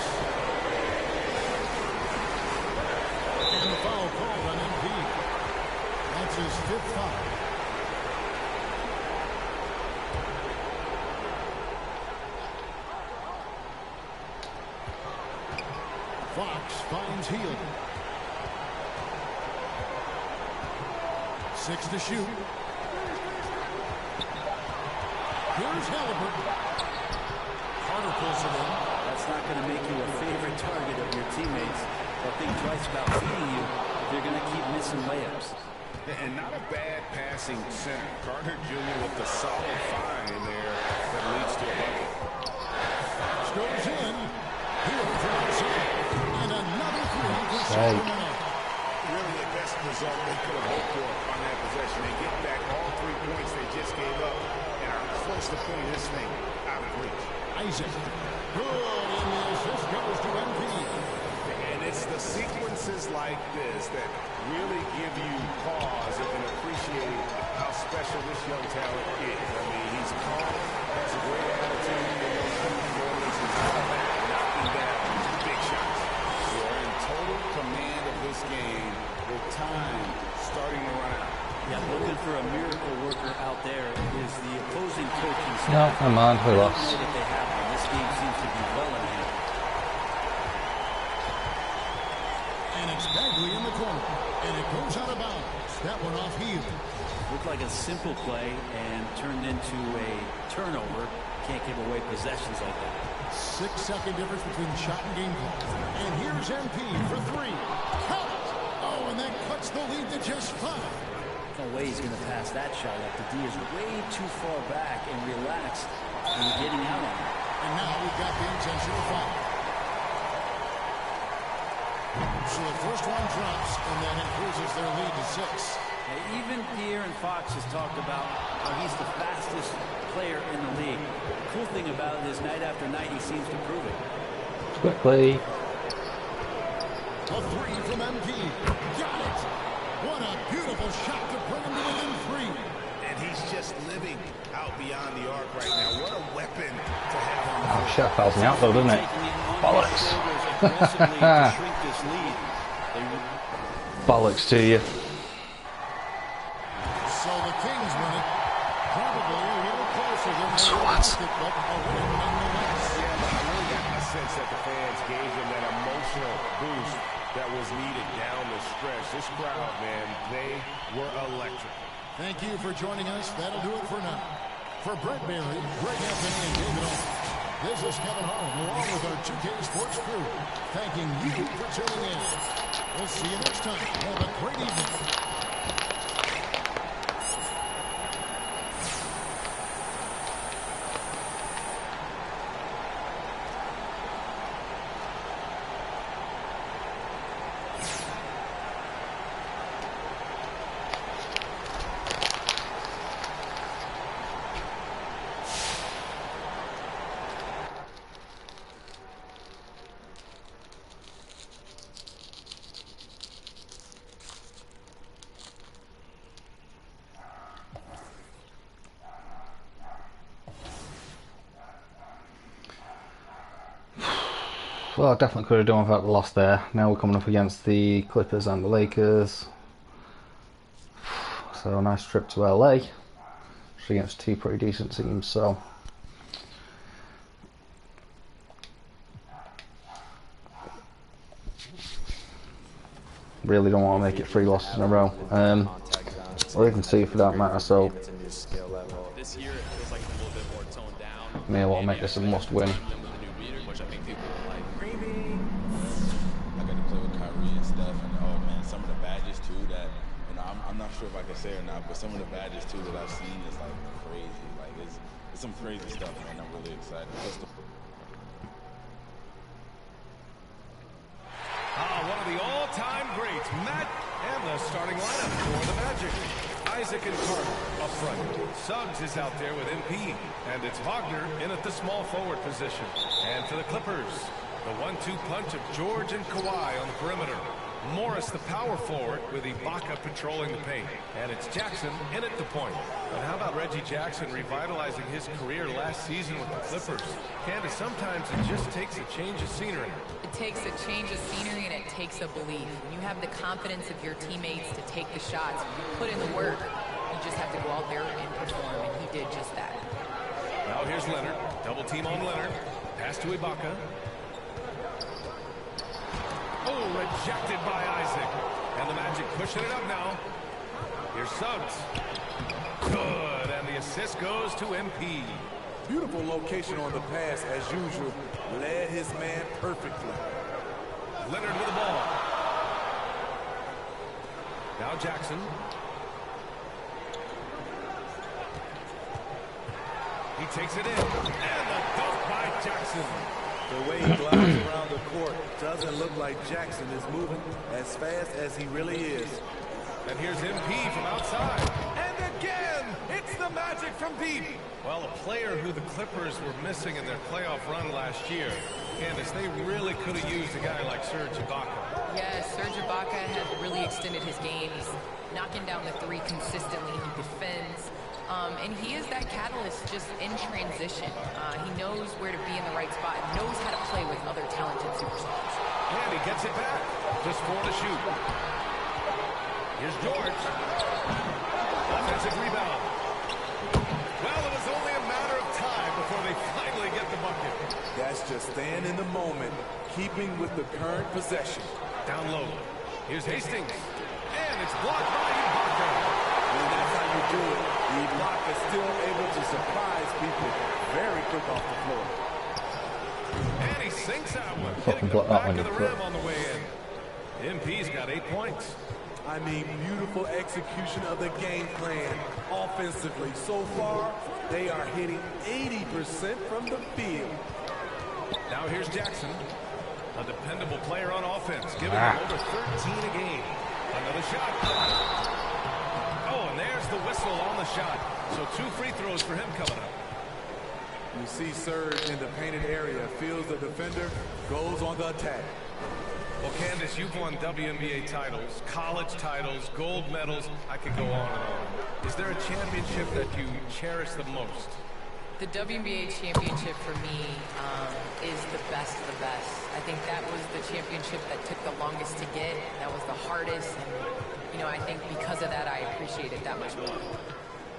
And the foul called on MP. That's his 5th foul. Fox finds Hield. 6 to shoot. Here's Halliburton. Carter pulls it in. That's not going to make you a favorite target of your teammates. They'll think twice about feeding you if you're going to keep missing layups. And not a bad passing center. Carter Jr. with the solid find in there that leads to a bucket. Goes in. Hield from outside. And another three to set them up. Really the best result they could have hoped for on that possession. They get back all 3 points they just gave up and are close to putting this thing out of reach. Isaac. Good. And the assist goes to MP. And it's the sequences like this that really give you pause and appreciate how special this young talent is. I mean, he's calm, has a great attitude, knocking down big shots. You're in total command of this game with time starting to run out. Yeah, looking for a miracle worker out there is the opposing coaching No, staff. never mind, we lost. I don't know that they have one. This game seems to be well in hand. And it's Bagley in the corner. And it goes out of bounds. That one off Hield. Looked like a simple play and turned into a turnover. Can't give away possessions like that. 6-second difference between the shot and game clock. And here's MP for 3. Count it! Oh, and that cuts the lead to just 5. No way he's going to pass that shot up. The D is way too far back and relaxed and getting out on it. And now we've got the intentional foul. So the first one drops, and that increases their lead to 6. Now, even Pierre and Fox has talked about how he's the fastest player in the league. The cool thing about it is night after night he seems to prove it. Quickly. A 3 from MP. Got it! What a beautiful shot to bring him to within 3. And he's just living out beyond the arc right now. What a weapon to have on the Oh, shit, fouls me out though, doesn't it? Bollocks. Bollocks to you. So the Kings win it. Probably a little closer than they Swat. but a win nonetheless. Yeah, but I really got the sense that the fans gave them that emotional boost that was needed down the stretch. This crowd, man, they were electric. Thank you for joining us. That'll do it for now. For Brett Berry, Greg Anthony, and David Owen, this is Kevin Harlan along with our 2K Sports crew, thanking you for tuning in. We'll see you next time. Have a great evening. Well, I definitely could have done without the loss there. Now we're coming up against the Clippers and the Lakers. So a nice trip to LA. Actually against 2 pretty decent teams, so really don't want to make it 3 losses in a row. Or even 2 for that matter, so This year it feels like it's a little bit more toned down. may want to make this a must win. Which I think people will like. I got to play with Kyrie and stuff, and oh man, some of the badges too that, you know, I'm not sure if I can say or not, but some of the badges too that I've seen is like crazy. Like it's some crazy stuff, man. I'm really excited. One of the all-time greats, Matt, and the starting lineup for the Magic. Isaac and Carter up front. Suggs is out there with MP, and it's Wagner in at the small forward position. And for the Clippers, the 1-2 punch of George and Kawhi on the perimeter. Morris, the power forward, with Ibaka patrolling the paint. And it's Jackson in at the point. But how about Reggie Jackson revitalizing his career last season with the Clippers? Candace, sometimes it just takes a change of scenery. It takes a change of scenery and it takes a belief. When you have the confidence of your teammates to take the shots, put in the work, you just have to go out there and perform, and he did just that. Now here's Leonard. Double team on Leonard. Pass to Ibaka. Oh, rejected by Isaac. And the Magic pushing it up now. Here's Suggs. Good, and the assist goes to MP. Beautiful location on the pass, as usual. Led his man perfectly. Leonard with the ball. Now Jackson. He takes it in. And the dunk by Jackson. The way he glides around the court doesn't look like Jackson is moving as fast as he really is. And here's MP from outside. And again, it's the Magic from deep. Well, a player who the Clippers were missing in their playoff run last year. Candace, they really could have used a guy like Serge Ibaka. Yes, Serge Ibaka has really extended his game. He's knocking down the three consistently. He defends. And he is that catalyst just in transition. He knows where to be in the right spot, knows how to play with other talented superstars. And he gets it back. Just 4 to shoot. Here's George. Offensive rebound. Well, it was only a matter of time before they finally get the bucket. That's just staying in the moment, keeping with the current possession. Down low. Here's Hastings. And it's blocked by Ibaka. And that's how you do it. Ibaka is still able to surprise people very quick off the floor. And he sinks that one. Fucking Hitting the back of the rim on the way in. MP's got 8 points. I mean, beautiful execution of the game plan offensively. So far, they are hitting 80% from the field. Now here's Jackson, a dependable player on offense, giving him over 13 a game. Another shot. Oh, and there's the whistle on the shot. So 2 free throws for him coming up. You see Serge in the painted area, feels the defender, goes on the attack. Well, Candace, you've won WNBA titles, college titles, gold medals. I could go on and on. Is there a championship that you cherish the most? The WNBA championship for me is the best of the best. I think that was the championship that took the longest to get. That was the hardest. And, you know, I think because of that, I appreciate it that much more.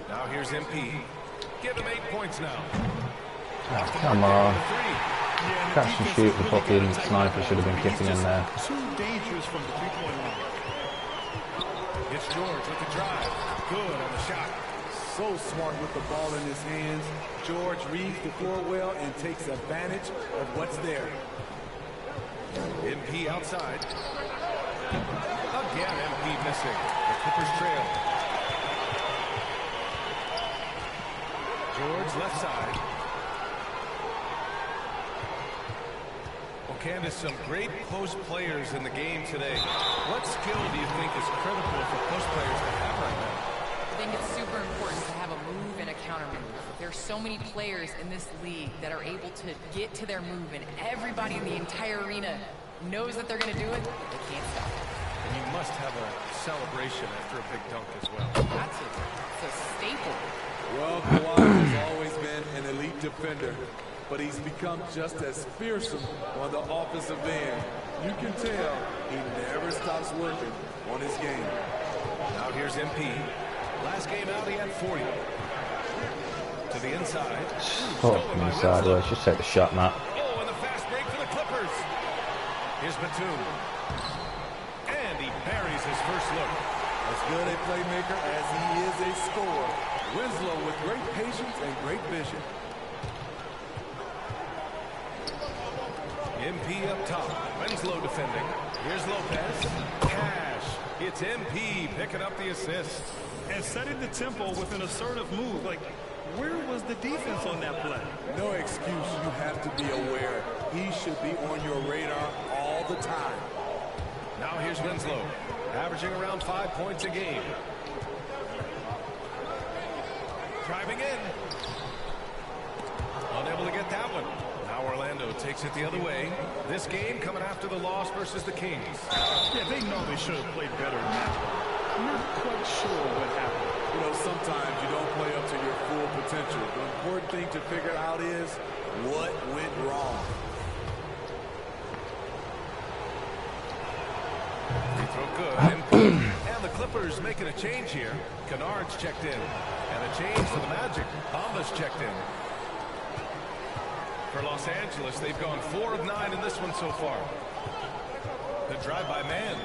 Now here's MP. Give him 8 points now. Oh, come on. Catch and shoot, the fucking sniper should have been kicking in there. Too dangerous from the three-point line. It's George with the drive. Good on the shot. So smart with the ball in his hands. George reads the floor well and takes advantage of what's there. MP outside. Again, MP missing. The Clippers trail. George left side. Well, Candace, some great post players in the game today. What skill do you think is critical for post players to have right now? I think it's super important to have a move and a counter move. There's so many players in this league that are able to get to their move, and everybody in the entire arena knows that they're going to do it. They can't stop it. And you must have a celebration after a big dunk as well. That's a staple. Well, Kawhi has always been an elite defender, but he's become just as fearsome on the offensive end. You can tell he never stops working on his game. Now here's MP. Last game out, he had 40. To the inside. Fucking inside, let's just take the shot, Matt. Oh, and the fast break for the Clippers. Here's Batum. And he buries his first look. As good a playmaker as he is a scorer. Winslow with great patience and great vision. MP up top. Winslow defending. Here's Lopez. Cash. It's MP picking up the assist. And setting the tempo with an assertive move. Like, where was the defense on that play? No excuse. You have to be aware. He should be on your radar all the time. Now here's Winslow. Averaging around 5 points a game. Driving in. Unable to get that one. Now Orlando takes it the other way. This game coming after the loss versus the Kings. Yeah, they know they should have played better than that. I'm not quite sure what happened. You know, sometimes you don't play up to your full potential. The important thing to figure out is what went wrong. Free throw good. And the Clippers making a change here. Kennard's checked in. And a change for the Magic. Bamba's checked in. For Los Angeles, they've gone 4 of 9 in this one so far. The drive-by man.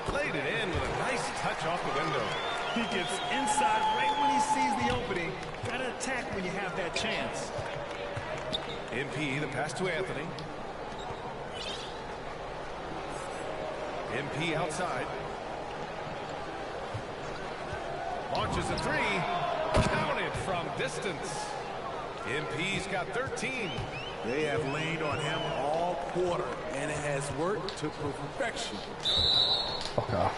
Played it in with a nice touch off the window. He gets inside right when he sees the opening. Gotta attack when you have that chance. MP, the pass to Anthony. MP outside. Launches a three. Counted from distance. MP's got 13. They have leaned on him all quarter, and it has worked to perfection. Fuck off.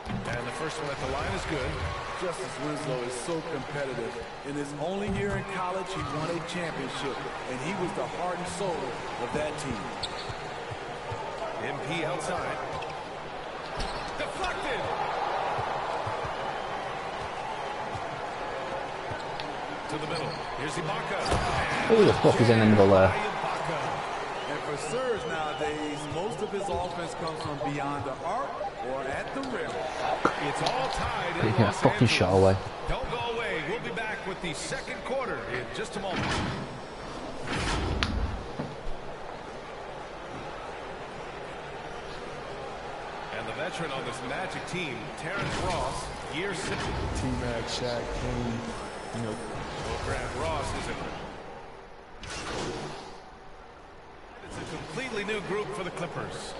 And the first one at the line is good. Justice Winslow is so competitive. In his only year in college, he won a championship, and he was the heart and soul of that team. MP outside. Deflected. To the middle. Here's Ibaka. Who the fuck is in the middle there? And for Serge nowadays, most of his offense comes from beyond the arc or at the rim. It's all tied in Taking a Los fucking Angeles. shot away. Don't go away. We'll be back with the second quarter in just a moment. And the veteran on this Magic team, Terrence Ross, year 6. T-Mac, Shaq, Kenny, you know. Well, Grant Ross is in. It's a completely new group for the Clippers.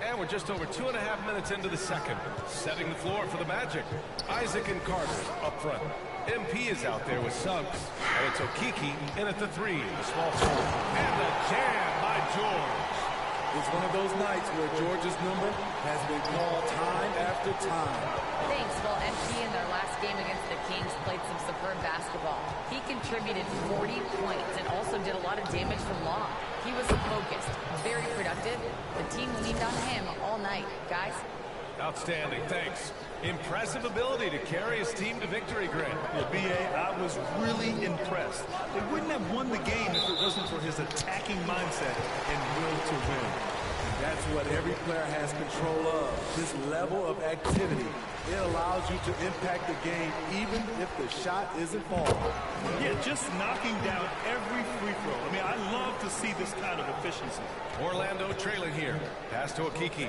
And we're just over 2.5 minutes into the second. Setting the floor for the Magic. Isaac and Carter up front. MP is out there with Suggs. And it's Okiki in at the three. The small forward. And the jam by George. It's one of those nights where George's number has been called time after time. Thanks. Well, MP in their last game against the Kings played some superb basketball. He contributed 40 points and also did a lot of damage from long. He was focused, very productive. The team leaned on him all night. Guys? Outstanding, thanks. Impressive ability to carry his team to victory, Grant. Yeah, B.A., I was really impressed. They wouldn't have won the game if it wasn't for his attacking mindset and will to win. That's what every player has control of, this level of activity. It allows you to impact the game even if the shot isn't falling. Yeah, just knocking down every free throw. I mean, I love to see this kind of efficiency. Orlando trailing here. Pass to Okiki.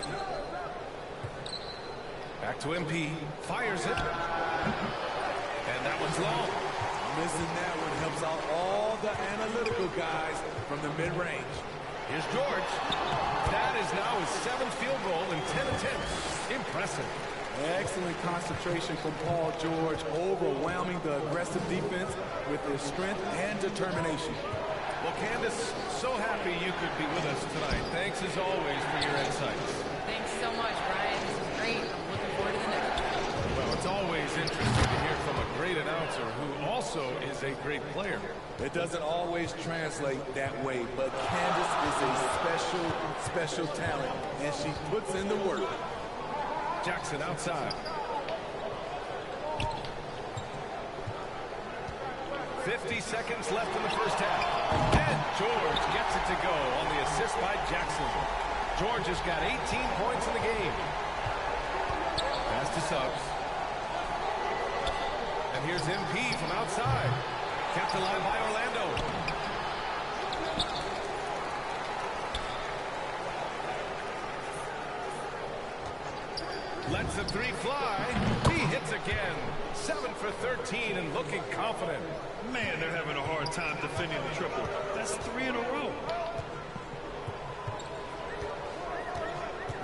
Back to MP. Fires it. And that one's long. Missing that one helps out all the analytical guys from the mid-range. Here's George. That is now his 7th field goal in 10 attempts. Impressive. Excellent concentration from Paul George, overwhelming the aggressive defense with his strength and determination. Well, Candace, so happy you could be with us tonight. Thanks as always for your insights. Thanks so much, Brian. This is great. I'm looking forward to the next one. Well, it's always interesting to hear from a great announcer who also is a great player. It doesn't always translate that way, but Candace is a special talent, and she puts in the work. Jackson outside. 50 seconds left in the first half. And George gets it to go on the assist by Jackson. George has got 18 points in the game. Pass to Suggs. And here's MP from outside. Kept alive by Orlando. Lets the three fly. He hits again. 7 for 13 and looking confident. Man, they're having a hard time defending the triple. That's 3 in a row.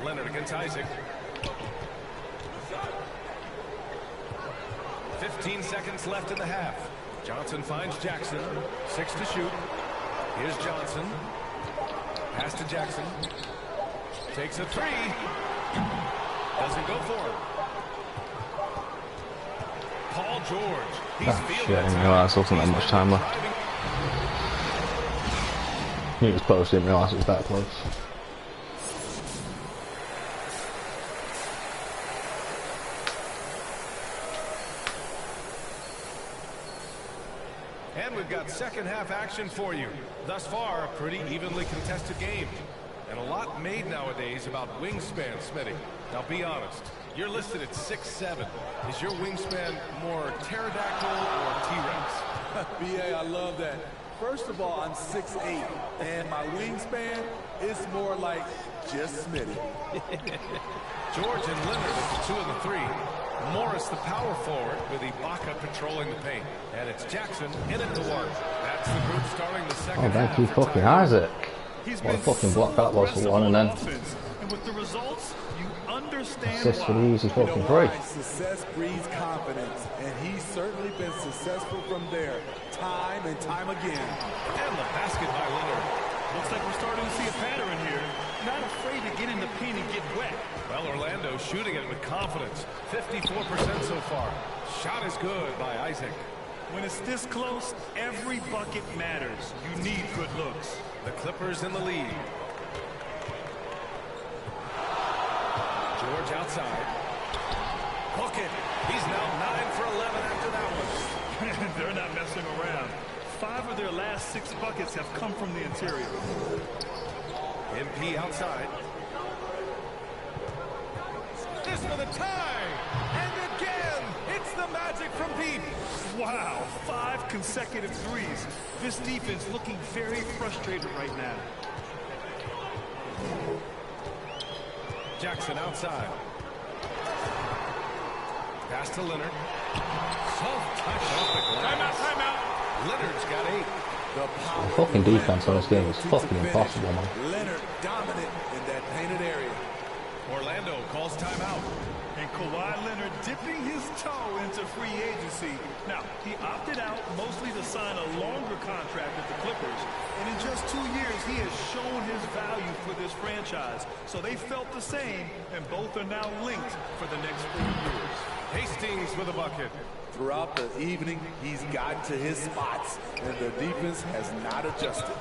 Leonard against Isaac. 15 seconds left in the half. Johnson finds Jackson. 6 to shoot. Here's Johnson. Pass to Jackson. Takes a three. Doesn't go for it. Paul George. He's Shit, I didn't realise there wasn't that much time left. It was close, didn't realise it was that close. And we've got second half action for you. Thus far, a pretty evenly contested game. And a lot made nowadays about wingspan, Smitty. Now be honest, You're listed at 6'7". Is your wingspan more pterodactyl or T-Rex? BA, I love that. First of all, I'm 6'8", and my wingspan is more like just Smitty. George and Leonard at the 2 and the 3. Morris, the power forward, with Ibaka patrolling the paint. And it's Jackson in at the 1. That's the group starting the second half. Thank you, fucking Isaac. What a fucking block that was for one, and then and with the results, you understand assist for the easy fucking free. Success breeds confidence, and he's certainly been successful from there, time and time again. And the basket by Leonard. Looks like we're starting to see a pattern here. Not afraid to get in the paint and get wet. Well, Orlando shooting it with confidence. 54% so far. Shot is good by Isaac. When it's this close, every bucket matters. You need good looks. The Clippers in the lead. George outside. Hook it. He's now 9 for 11 after that one. They're not messing around. 5 of their last 6 buckets have come from the interior. MP outside. This for the tie. And again, it's the Magic from deep. Wow, 5 consecutive threes. This defense looking very frustrated right now. Jackson outside. Pass to Leonard. Soft touch off the glass. Timeout. Leonard's got 8. The fucking defense on this game is fucking impossible, man. Leonard dominant in that painted area. Orlando calls timeout. And Kawhi Leonard dipping his toe into free agency. Now, he opted out mostly to sign a longer contract with the Clippers. And in just 2 years, he has shown his value for this franchise. So they felt the same, and both are now linked for the next 4 years. Hastings with a bucket. Throughout the evening, he's gotten to his spots, and the defense has not adjusted.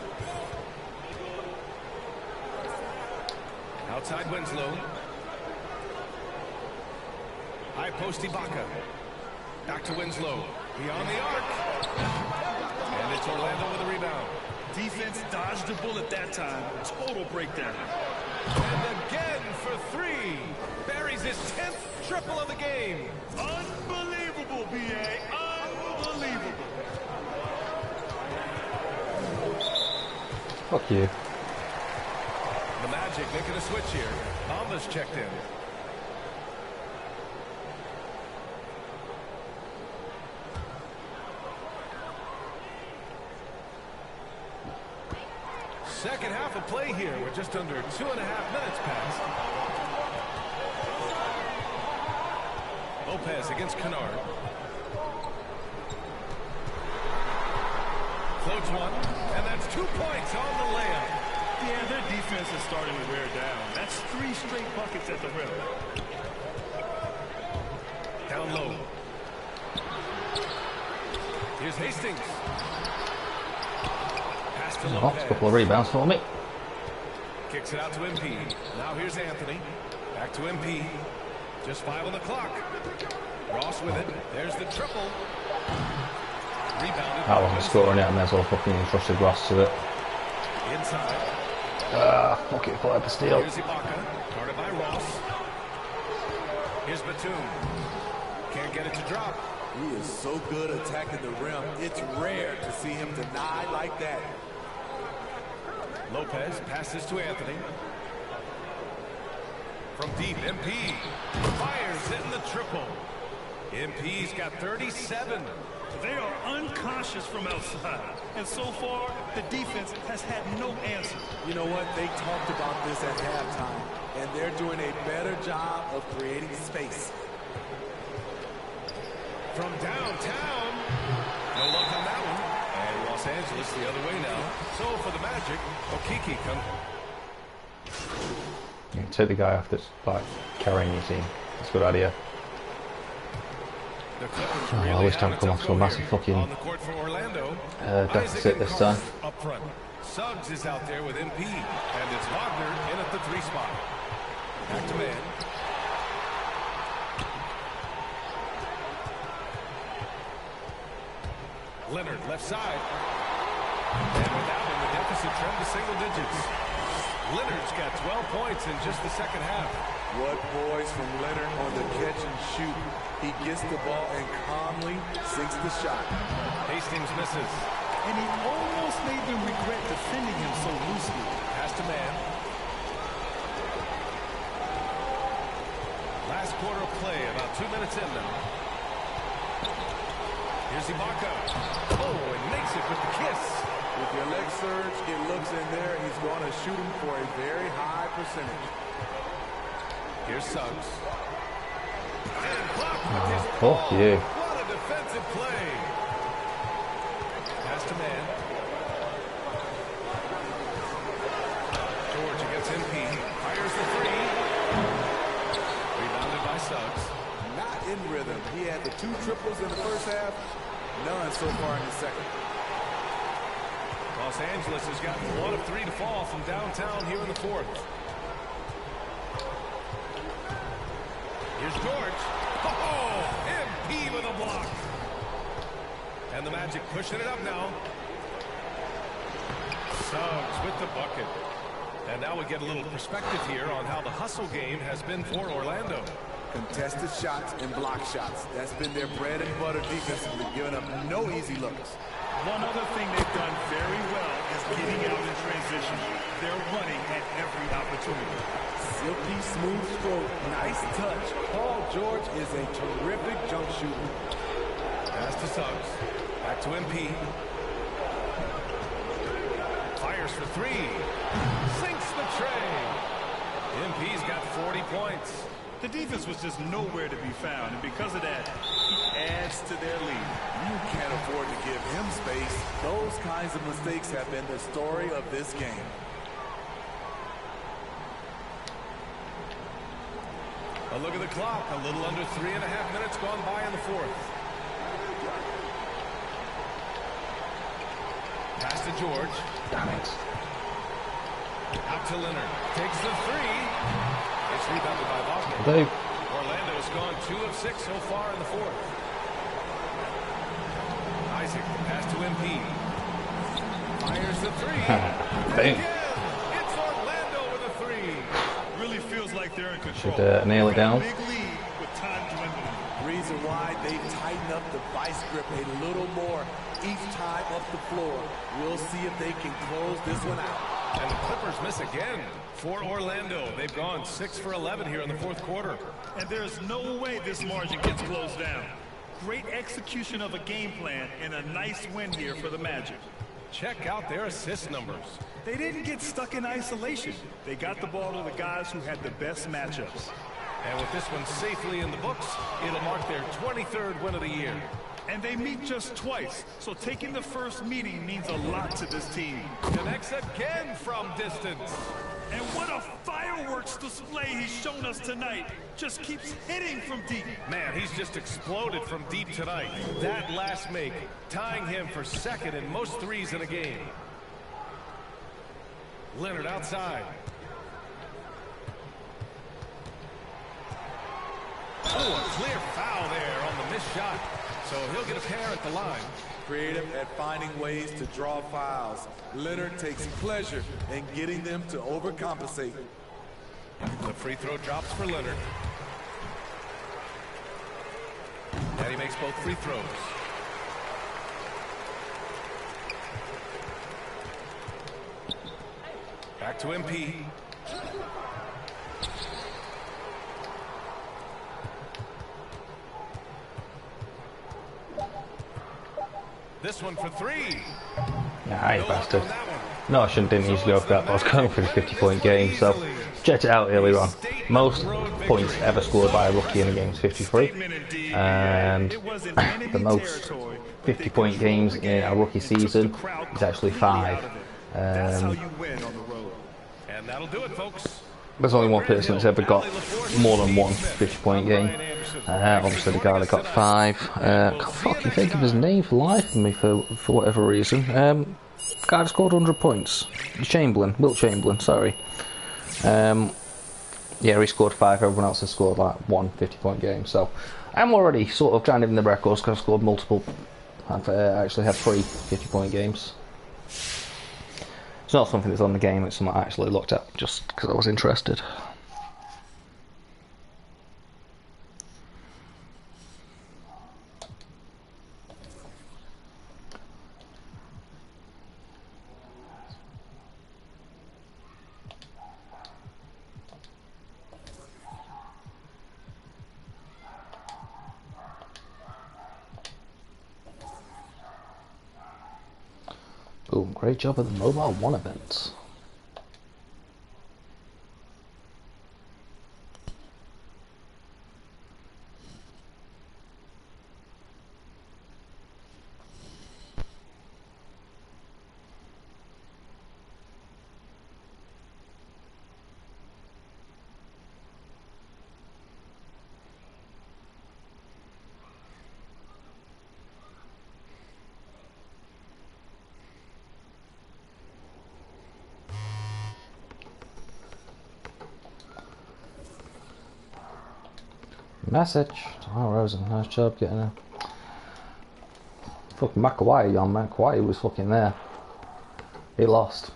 Outside Winslow. High post Ibaka. Back to Winslow. Beyond the arc. And it's Orlando with a rebound. Defense dodged a bullet that time. Total breakdown. And again for 3. Buries his 10th triple of the game. Unbelievable, B.A. Unbelievable. Fuck you. The Magic making a switch here. Alma's checked in. Second half of play here. We're just under 2.5 minutes past. Lopez against Kennard. Floats one, and that's 2 points on the layup. Yeah, their defense is starting to wear down. That's 3 straight buckets at the rim. Down low. Here's Hastings. Pass to Lopez. A couple of rebounds for me. Kicks it out to MP. Now here's Anthony. Back to MP. Just 5 on the clock. Ross with it. There's the triple. Rebounded. That wasn't scoring it. I may as well fucking entrusted Ross to it. Inside. Fuck it, thought I had the steal. Here's Ibaka. Guarded by Ross. Here's Batum. Can't get it to drop. He is so good attacking the rim. It's rare to see him deny like that. Lopez passes to Anthony. From deep, MP fires in the triple. MP's got 37. They are unconscious from outside. And so far, the defense has had no answer. You know what? They talked about this at halftime, and they're doing a better job of creating space. From downtown. No luck on that one. And Los Angeles the other way now. So for the Magic, Okiki comes. Yeah, take the guy off that's like carrying your team. That's a good idea. I wish I'd come off to a massive fucking deficit this time. Up front. Suggs is out there with MP, and it's Wagner in at the 3 spot. Back to man. Leonard left side. And without him, the deficit trimmed to single digits. Leonard's got 12 points in just the second half. What boys from Leonard on the catch and shoot. He gets the ball and calmly sinks the shot. Hastings misses. And he almost made them regret defending him so loosely. Pass to man. Last quarter of play, about 2 minutes in now. Here's Ibaka. Oh, and makes it with the kiss. With your leg surge, get looks in there, he's going to shoot him for a very high percentage. Here's Suggs. And blocked with his Fuck you. What a defensive play. Pass to man. George against MP. Fires the three. Rebounded by Suggs. Not in rhythm. He had the 2 triples in the first half. None so far in the second. Los Angeles has gotten 1 of 3 to fall from downtown here in the fourth. Here's George. Oh, MP with a block. And the Magic pushing it up now. Suggs with the bucket. And now we get a little perspective here on how the hustle game has been for Orlando. Contested shots and block shots. That's been their bread and butter defensively, giving up no easy looks. One other thing they've done very well is getting out in transition. They're running at every opportunity. Silky smooth stroke, nice touch. Paul George is a terrific jump shooter. Pass to Suggs. Back to MP. Fires for 3. Sinks the tray. MP's got 40 points. The defense was just nowhere to be found, and because of that, he adds to their lead. You can't afford to give him space. Those kinds of mistakes have been the story of this game. A look at the clock. A little under 3.5 minutes gone by in the fourth. Pass to George. Damn it. Out to Leonard. Takes the 3. It's rebounded by Wagner. Orlando's gone 2 of 6 so far in the fourth. Isaac, pass to MP. Fires the 3. Bang. It's Orlando with a 3. Really feels like they're in control. Should nail it down. Big lead with time dwindling. Reason why they tighten up the vice grip a little more each time up the floor. We'll see if they can close this one out. And the Clippers miss again for Orlando. They've gone 6 for 11 here in the fourth quarter. And there's no way this margin gets closed down. Great execution of a game plan and a nice win here for the Magic. Check out their assist numbers. They didn't get stuck in isolation. They got the ball to the guys who had the best matchups. And with this one safely in the books, it'll mark their 23rd win of the year. And they meet just twice, so taking the first meeting means a lot to this team. Connects again from distance. And what a fireworks display he's shown us tonight. Just keeps hitting from deep. Man, he's just exploded from deep tonight. That last make, tying him for second in most threes in a game. Leonard outside. Oh, a clear foul there on the missed shot. So he'll get a pair at the line. Creative at finding ways to draw fouls. Leonard takes pleasure in getting them to overcompensate. The free throw drops for Leonard. And he makes both free throws. Back to MP. This one for 3. Nah, you bastard. No, I didn't use to go for that, but I was going for the 50-point game, so checked it out earlier on. Most points ever scored by a rookie in a game is 53, and the most 50-point games in a rookie season is actually 5. And that'll do it, folks. There's only one person that's ever got more than one 50-point game. Obviously the guy that got 5. Can't fucking think of his name for life of me for whatever reason. Guy that scored 100 points. Wilt Chamberlain, sorry. Yeah, he scored 5. Everyone else has scored like one 50-point game. So I'm already sort of kind of in the records because I've scored multiple. I've actually had 3 50-point games. It's not something that's on the game, it's something I actually looked at just because I was interested. Boom, great job at the Mobile 1 event. Message. Oh, Rosen, nice job getting her. Fucking McAway on McAway was fucking there. He lost.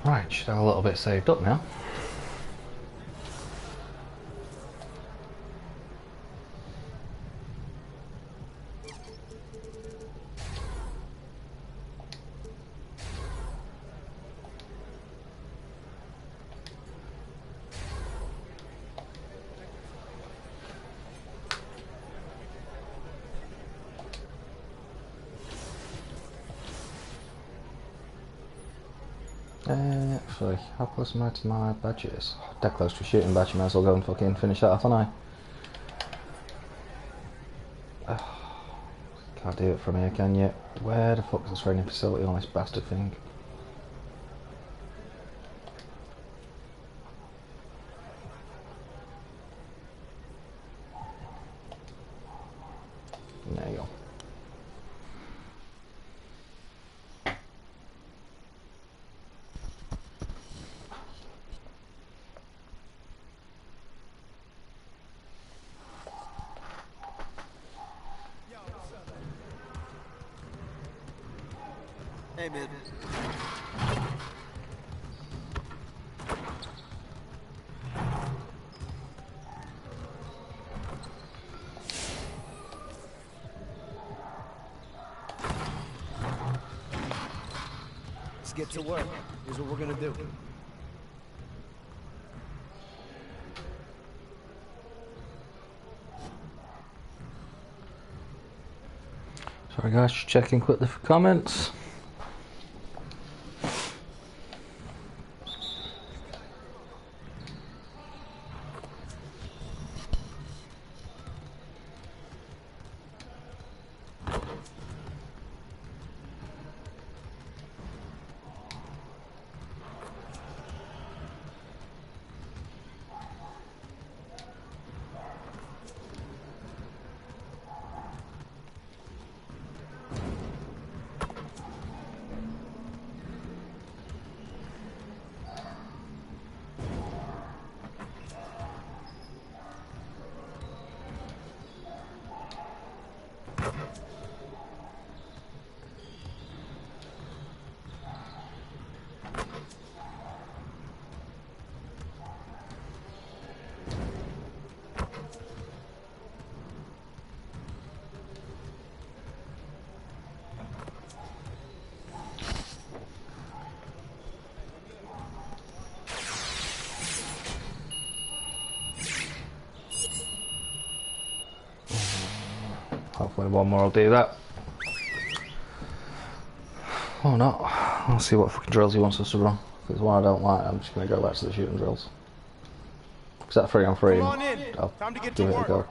Right, should have a little bit saved up now. Actually, how close am I to my badges? Oh, dead close to a shooting badge, might as well go and fucking finish that off, aren't I? Can't do it from here, can you? Where the fuck is this training facility on this bastard thing? There you go. Hey, man. Let's get to work. Here's what we're gonna do. Sorry guys, just checking quickly for comments. Hopefully one more will do that. Or not. I'll see what fucking drills he wants us to run. If it's one I don't like, I'm just going to go back to the shooting drills. Is that 3-on-3? Come on in. I'll Time to get give to it a work. go.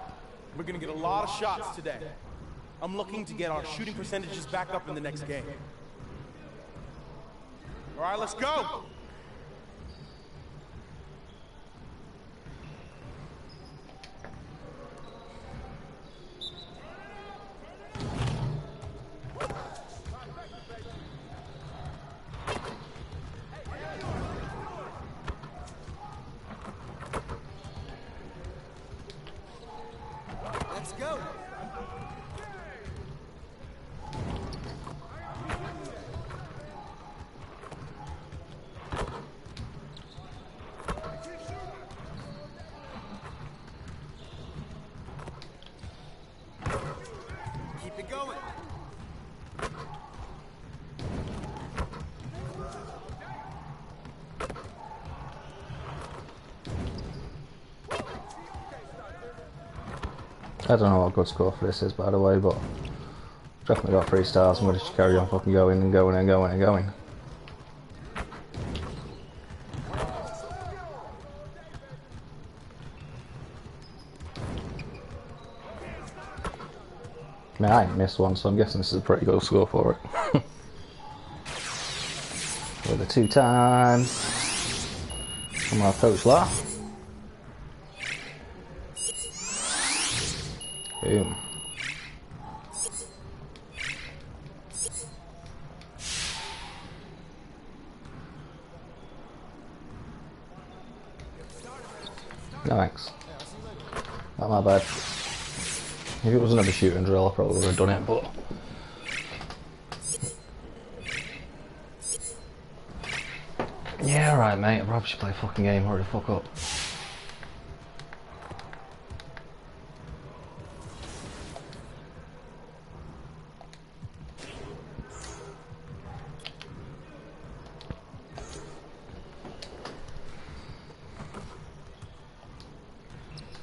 We're going to get a lot of shots today. I'm looking to get our shooting percentages back up in the next game. All right, let's go. Let's go. Keep it going. I don't know what a good score for this is, by the way, but definitely got 3 stars. I'm going to just carry on fucking going and going and going and going. I mean, I ain't missed one, so I'm guessing this is a pretty good score for it. With the 2 times. Come on, Coach La. Boom. No thanks. Not my bad. If it was another shooting drill, I probably would have done it, but... Yeah, alright mate, I probably should play a fucking game, hurry the fuck up.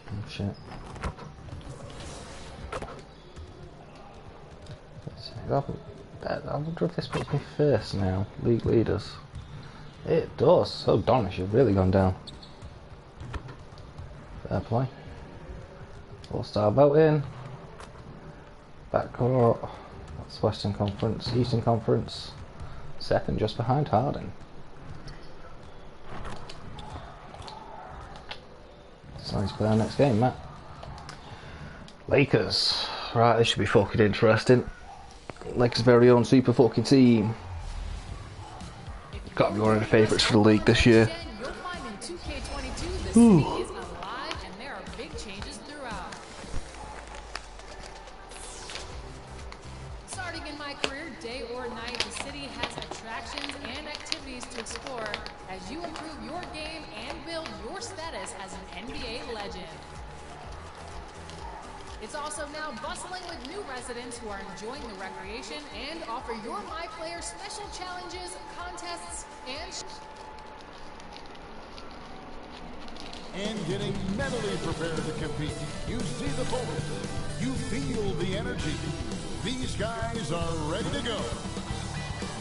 Oh shit. I wonder if this puts me first now, league leaders. It does. Oh, Donish, you've really gone down. Fair play. All-star voting. Backcourt. That's Western Conference. Eastern Conference. Second, just behind Harden. Decided to play our next game, Matt. Lakers. Right, this should be fucking interesting. Lakers' very own super fucking team. Gotta be one of the favourites for the league this year. Ooh. Starting in my career, day or night, the city has attractions and activities to explore as you improve your game and build your status as an NBA legend. It's also now bustling with new residents who are enjoying the recreation and offer your My Player special challenges, contests, and getting mentally prepared to compete. You see the focus. You feel the energy. These guys are ready to go.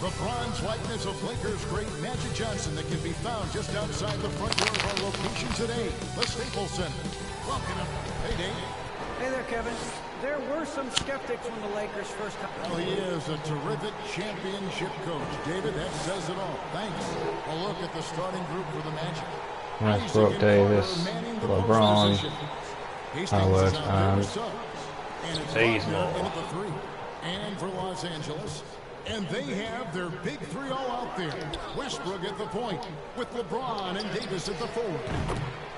The bronze likeness of Lakers great Magic Johnson that can be found just outside the front door of our location today, the Staples Center. Welcome. Hey, Dave. Hey there, Kevin. There were some skeptics when the Lakers first... Well, he is a terrific championship coach. David, that says it all. Thanks. A look at the starting group for the Magic. Nice Brooke Davis, LeBron, Howard, and Bazemore. And for Los Angeles, and they have their big 3 all out there. Westbrook at the point, with LeBron and Davis at the forward.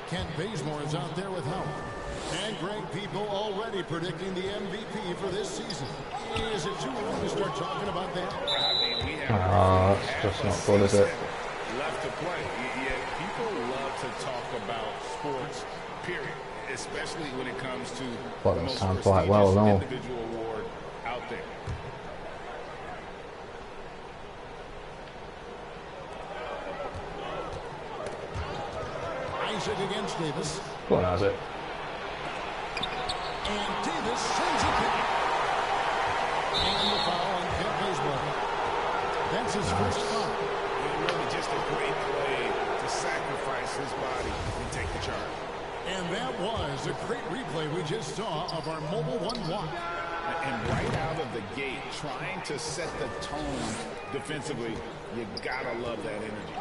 Kent Bazemore is out there with Howard. And Greg, people already predicting the MVP for this season. Is it too early to start talking about that? Ah, that's just not good, is it? Left to play. Yet people love to talk about sports, period. Especially when it comes to well, that sounds quite well, no? Individual award out there. Isaac against Davis. Go on, Isaac. And Davis sends it back. And the foul on Kent Bazemore. That's That's his first foul. Really just a great play to sacrifice his body and take the charge. And that was a great replay we just saw of our Mobile One walk. And right out of the gate, trying to set the tone defensively, you gotta love that energy.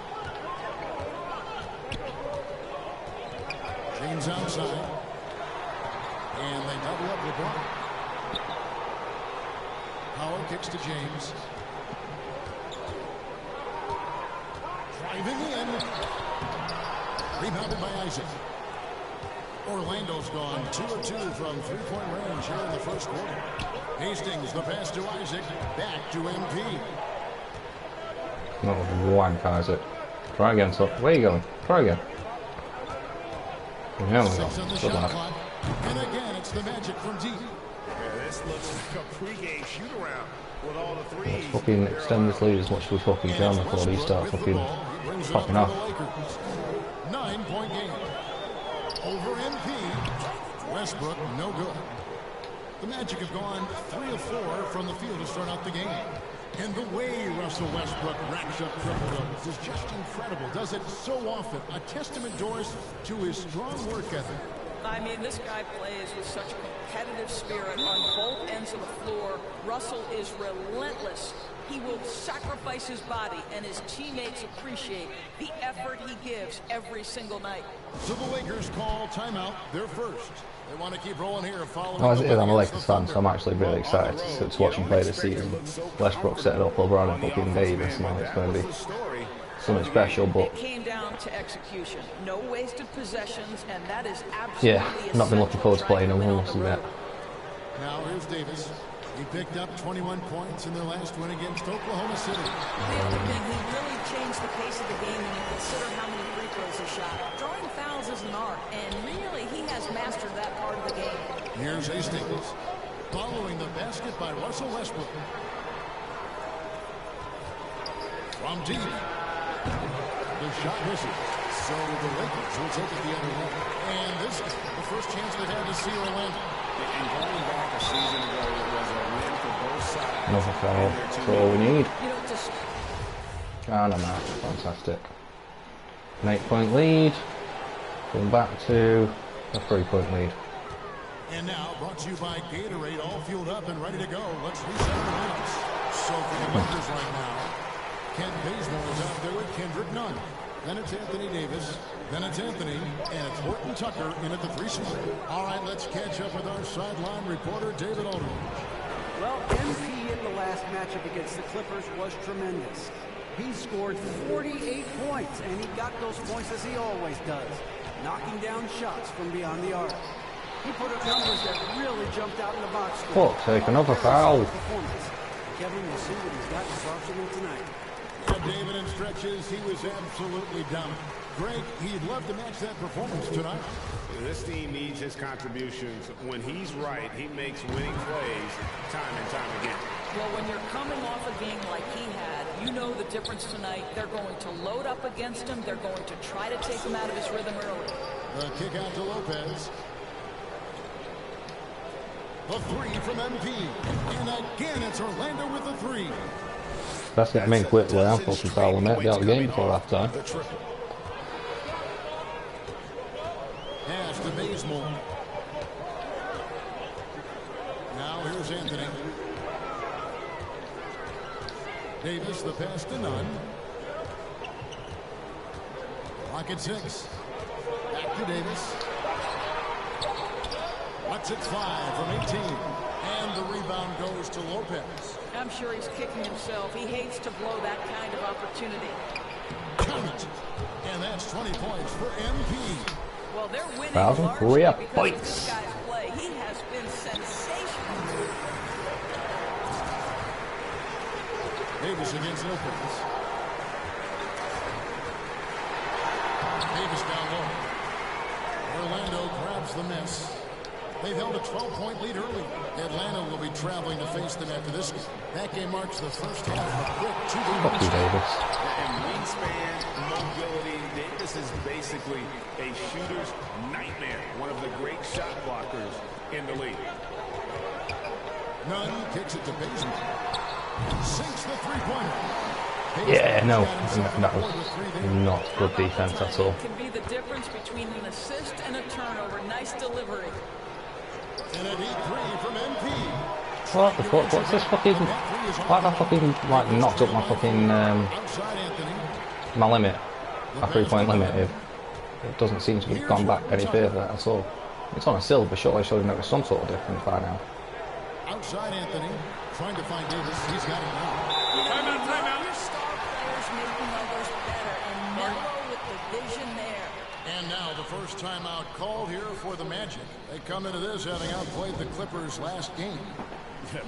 James outside. And they double up LeBron. Howard kicks to James. Driving in. Rebounded by Isaac. Orlando's gone 2 of 2 from three-point range here in the first quarter. Hastings, the pass to Isaac. Back to MP. Not wank, Isaac. Try again, son. Where are you going? Try again. Yeah, Six on the good shot lad. clock. And again, it's the Magic from deep. Yeah, this looks like a pregame shoot-around with all the threes. Fucking extend this lead as much as we fucking can before they start fucking popping off. 9-point game. Over MP. Westbrook, no good. The Magic have gone 3 of 4 from the field to start out the game. And the way Russell Westbrook racks up triple-doubles is just incredible. Does it so often. A testament, Doris, to his strong work ethic. I mean, this guy plays with such a competitive spirit on both ends of the floor. Russell is relentless. He will sacrifice his body, and his teammates appreciate the effort he gives every single night. So the Lakers call timeout, their first. They want to keep rolling here following. Well, as it is, I'm a Lakers fan, so I'm actually really excited to watch him play this season. Westbrook setting up LeBron and fucking Davis, man. It's going to be something special, but It came down to execution. No wasted possessions, and that is absolutely yeah, not been looking forward to playing him, I must admit. Now here's Davis. He picked up 21 points in their last win against Oklahoma City. The other thing, he really changed the pace of the game when you consider how many free throws he shot. Drawing fouls is an art, and really he has mastered that part of the game. Here's Hastings. Following the basket by Russell Westbrook. From deep. The shot misses. So the Lakers will take it the other way. And this is the first chance they've had to see Orlando. And going back a season ago, it was a win for both sides. Another foul. That's all we need. You know, just And I'm out. Fantastic. An 8-point lead. Going back to a 3-point lead. And now, brought to you by Gatorade, all fueled up and ready to go. Let's reset the minutes. So for the Lakers right now, Kent Bazemore is out there with Kendrick Nunn. Then it's Anthony Davis. Then it's Anthony. And it's Horton Tucker in at the 3 spot. All right, let's catch up with our sideline reporter, David Aldridge. Well, MP in the last matchup against the Clippers was tremendous. He scored 48 points, and he got those points as he always does, knocking down shots from beyond the arc. He put up numbers that really jumped out in the box score. Fuck, take another foul. Kevin will see what he's got in his arsenal tonight. David in stretches, he was absolutely dominant. Greg, he'd love to match that performance tonight. This team needs his contributions. When he's right, he makes winning plays time and time again. well, when you're coming off a game like he had, you know the difference tonight. They're going to load up against him. They're going to try to take him out of his rhythm early. The kick out to Lopez. The 3 from MP. And again, it's Orlando with the 3. Let's get him in quickly. I'm fucking foul him out. Be out of the game before half time. Pass to Bazemore. Now here's Anthony. Davis, the pass to Nunn. Clock at 6. Back to Davis. Watch it fly from 18. And the rebound goes to Lopez. I'm sure he's kicking himself. He hates to blow that kind of opportunity. Count it. And that's 20 points for MP. Well, they're winning 1,003 largely because of points. this guy's play. He has been sensational. Davis against Lopez. Davis down low. Orlando grabs the miss. They've held a 12-point lead early. Atlanta will be traveling to face them after this game. That game marks the first half of a quick 2-game Fuck you, Davis. And wingspan, mobility, Davis is basically a shooter's nightmare. One of the great shot blockers in the league. Nunn kicks it to Bazemore. Sinks the three-pointer. Yeah, no, that was not good defense at all. Can be the difference between an assist and a turnover. Nice delivery. And a deep three from MP. What the fuck? What's this fucking? Why have I fucking like knocked up my fucking my limit, my 3-point limit? It doesn't seem to have gone back any further at all. It's on a silver, surely I should have noticed some sort of difference by now. Outside Anthony, trying to find Davis. He's got it now. Timeout. Your star players making others better and mellow with the vision there. And now the first timeout called here for the Magic. They come into this having outplayed the Clippers last game.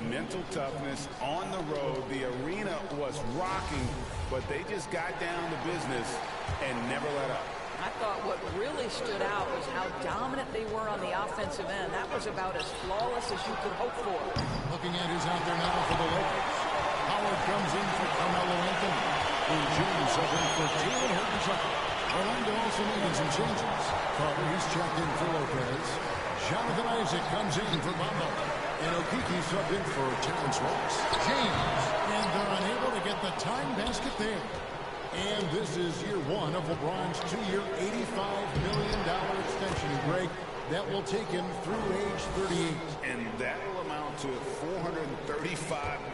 Mental toughness on the road. The arena was rocking, but they just got down to business and never let up. I thought what really stood out was how dominant they were on the offensive end. That was about as flawless as you could hope for. Looking at who's out there now for the Lakers. Howard comes in for Carmelo Anthony. And Jones up in for Jalen Horton. Orlando also making some changes. Carter, he's checked in for Lopez. Jonathan Isaac comes in for Bamba. And Okiki subbed in for Terrence Ross. James. And they're unable to get the time basket there. And this is year one of LeBron's 2-year, $85 million extension, Greg. That will take him through age 38. And that will amount to $435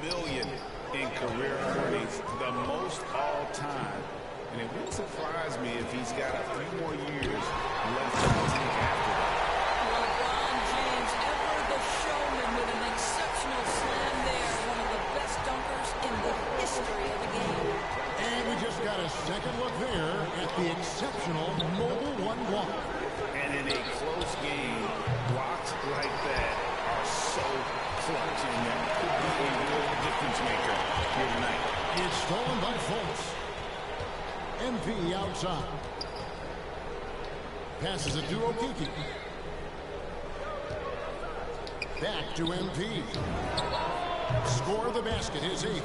million in career earnings, the most all time. And it wouldn't surprise me if he's got a few more years left in the tank after that. LeBron James, ever the showman with an exceptional slam there. One of the best dunkers in the history of the game. And we just got a second look there at the exceptional mobile one block. And in a close game, blocks like that are so clutch, and that could be a real difference maker here tonight. It's stolen by Fultz. MP outside. Passes it to Okiki. Back to MP. Score the basket, his 8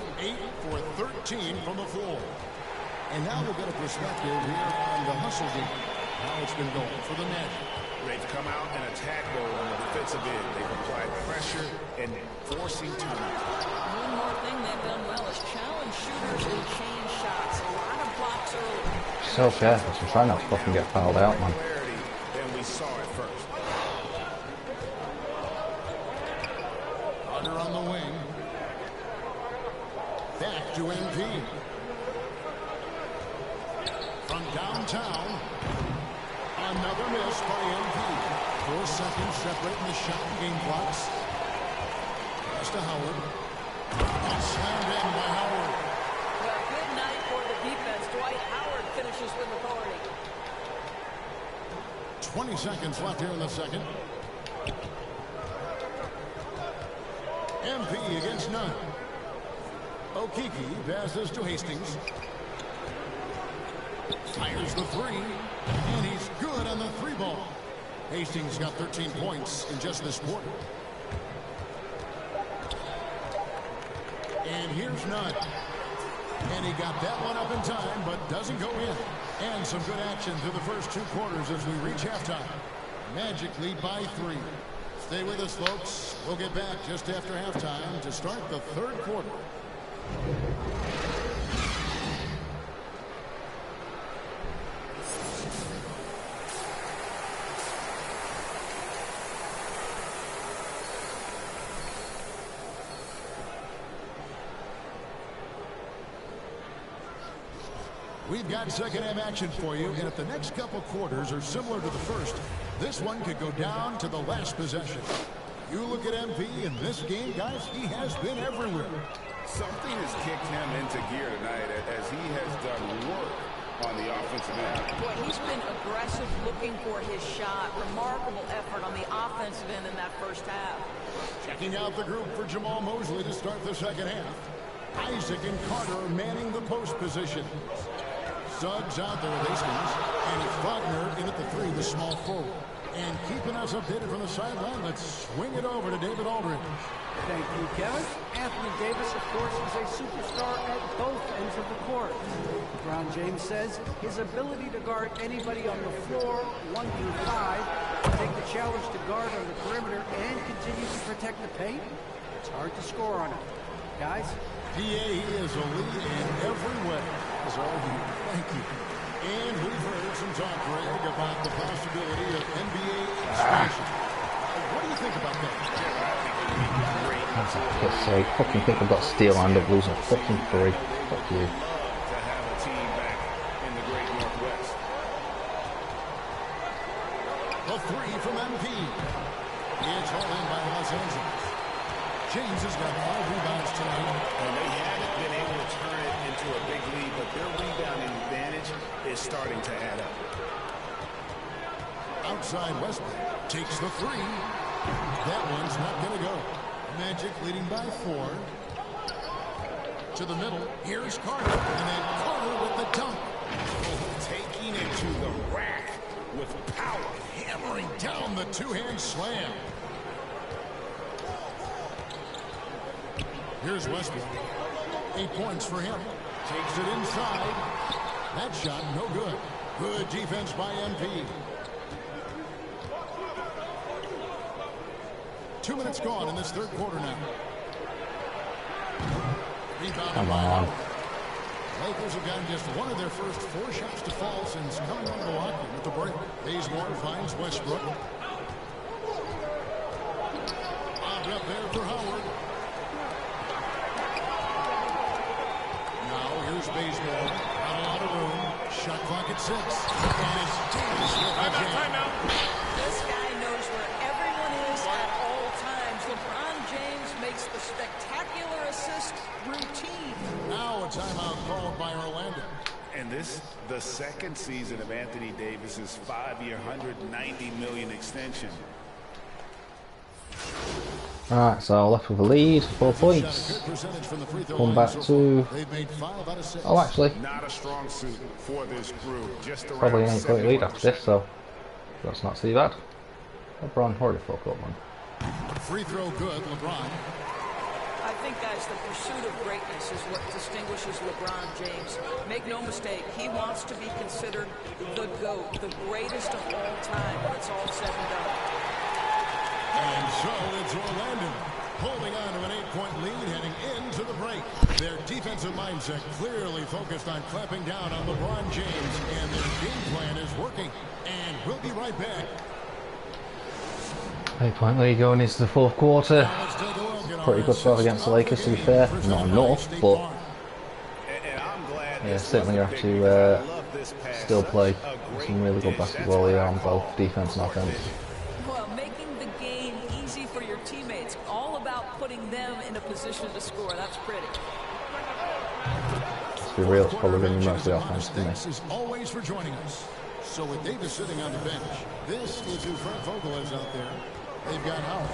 for 13 from the floor. And now we'll get a perspective here on the hustle game. How it's been going for the Magic. They've come out and attacked goal on the defensive end. They've applied pressure and forcing turnovers. One more thing they've done well is challenge shooters and change shots. A lot of blocks early. So careful, so try not to fucking get fouled out, man. Than we saw at first. Carter on the wing. Back to MP. From downtown. Another miss by MP. 4 seconds separating the shot and game clocks. Pass to Howard. And slammed in by Howard. Well, good night for the defense. Dwight Howard finishes with authority. 20 seconds left here in the second. MP against none. Okiki passes to Hastings. Fires the three. And he's good on the 3-ball. Hastings got 13 points in just this quarter. And here's none. And he got that one up in time, but doesn't go in. And some good action through the first 2 quarters as we reach halftime. Magic lead by 3. Stay with us, folks. We'll get back just after halftime to start the 3rd quarter. We've got second-half action for you, and if the next couple quarters are similar to the first, this one could go down to the last possession. You look at MP in this game, guys, he has been everywhere. Something has kicked him into gear tonight as he has done work on the offensive end. Boy, he's been aggressive looking for his shot. Remarkable effort on the offensive end in that first half. Checking out the group for Jamal Mosley to start the second half. Isaac and Carter manning the post position. Suggs out there with Hastings. And it's Wagner in at the 3, the small forward. And keeping us updated from the sideline, let's swing it over to David Aldridge. Thank you, Kevin. Anthony Davis, of course, is a superstar at both ends of the court. LeBron James says his ability to guard anybody on the floor, 1 through 5, take the challenge to guard on the perimeter and continue to protect the paint, it's hard to score on it. Guys? PA is a lead in every way. That's all you. Thank you. And we've heard some talk, Greg, about the possibility of NBA expansion. What do you think about that? For God's sake, fucking think I've got steel and end up losing a fucking 3. Fuck you. To have a team back in the Great Northwest. A 3 from MP. It's all in by Los Angeles. James has got 5 rebounds tonight. And they haven't been able to turn it into a big lead, but their rebounding advantage is starting to add up. Outside Westbrook takes the 3. That one's not going to go. Magic leading by 4. To the middle. Here's Carter. And then Carter with the dunk. Taking it to the rack with power. Hammering down the two-hand slam. Here's Westbrook. 8 points for him. Takes it inside. That shot no good. Good defense by MP. 2 minutes gone in this third quarter now. Come on. Lakers have gotten just one of their first 4 shots to fall since coming out of Milwaukee with the break. Bazemore finds Westbrook. Lobbed up there for Howard. Now here's Bazemore. Not a lot of room. Shot clock at 6. And it's Davis with the jam. Timeout. This guy knows where everyone is at all times. LeBron James makes the spectacular assist routine. Now a timeout called by Orlando. And this, the second season of Anthony Davis's 5-year, $190 million extension. Alright, so left with a lead, 4 points. Come back to... Oh, actually, Not a strong suit for this group. Just probably an around 8-point lead after this, 71%. so that's not too bad. LeBron, hurry the fuck up, man. Free throw good, LeBron. I think, guys, the pursuit of greatness is what distinguishes LeBron James. Make no mistake, he wants to be considered the GOAT, the greatest of all time when it's all said and done. And so it's Orlando holding on to an 8-point lead heading into the break. Their defensive mindset clearly focused on clamping down on LeBron James, and their game plan is working. And we'll be right back. 8-point lead going into the fourth quarter. Pretty good stuff against the Lakers, to be fair. Not enough, but yeah, certainly you have to still play some really good basketball here on both defense and offense. Well, making the game easy for your teammates, all about putting them in a position to score. That's pretty. To be real, it's probably been mostly offense for me. Thanks as always for joining us. So with Davis sitting on the bench, this is who Frank Vogel is out there. They've got Howard.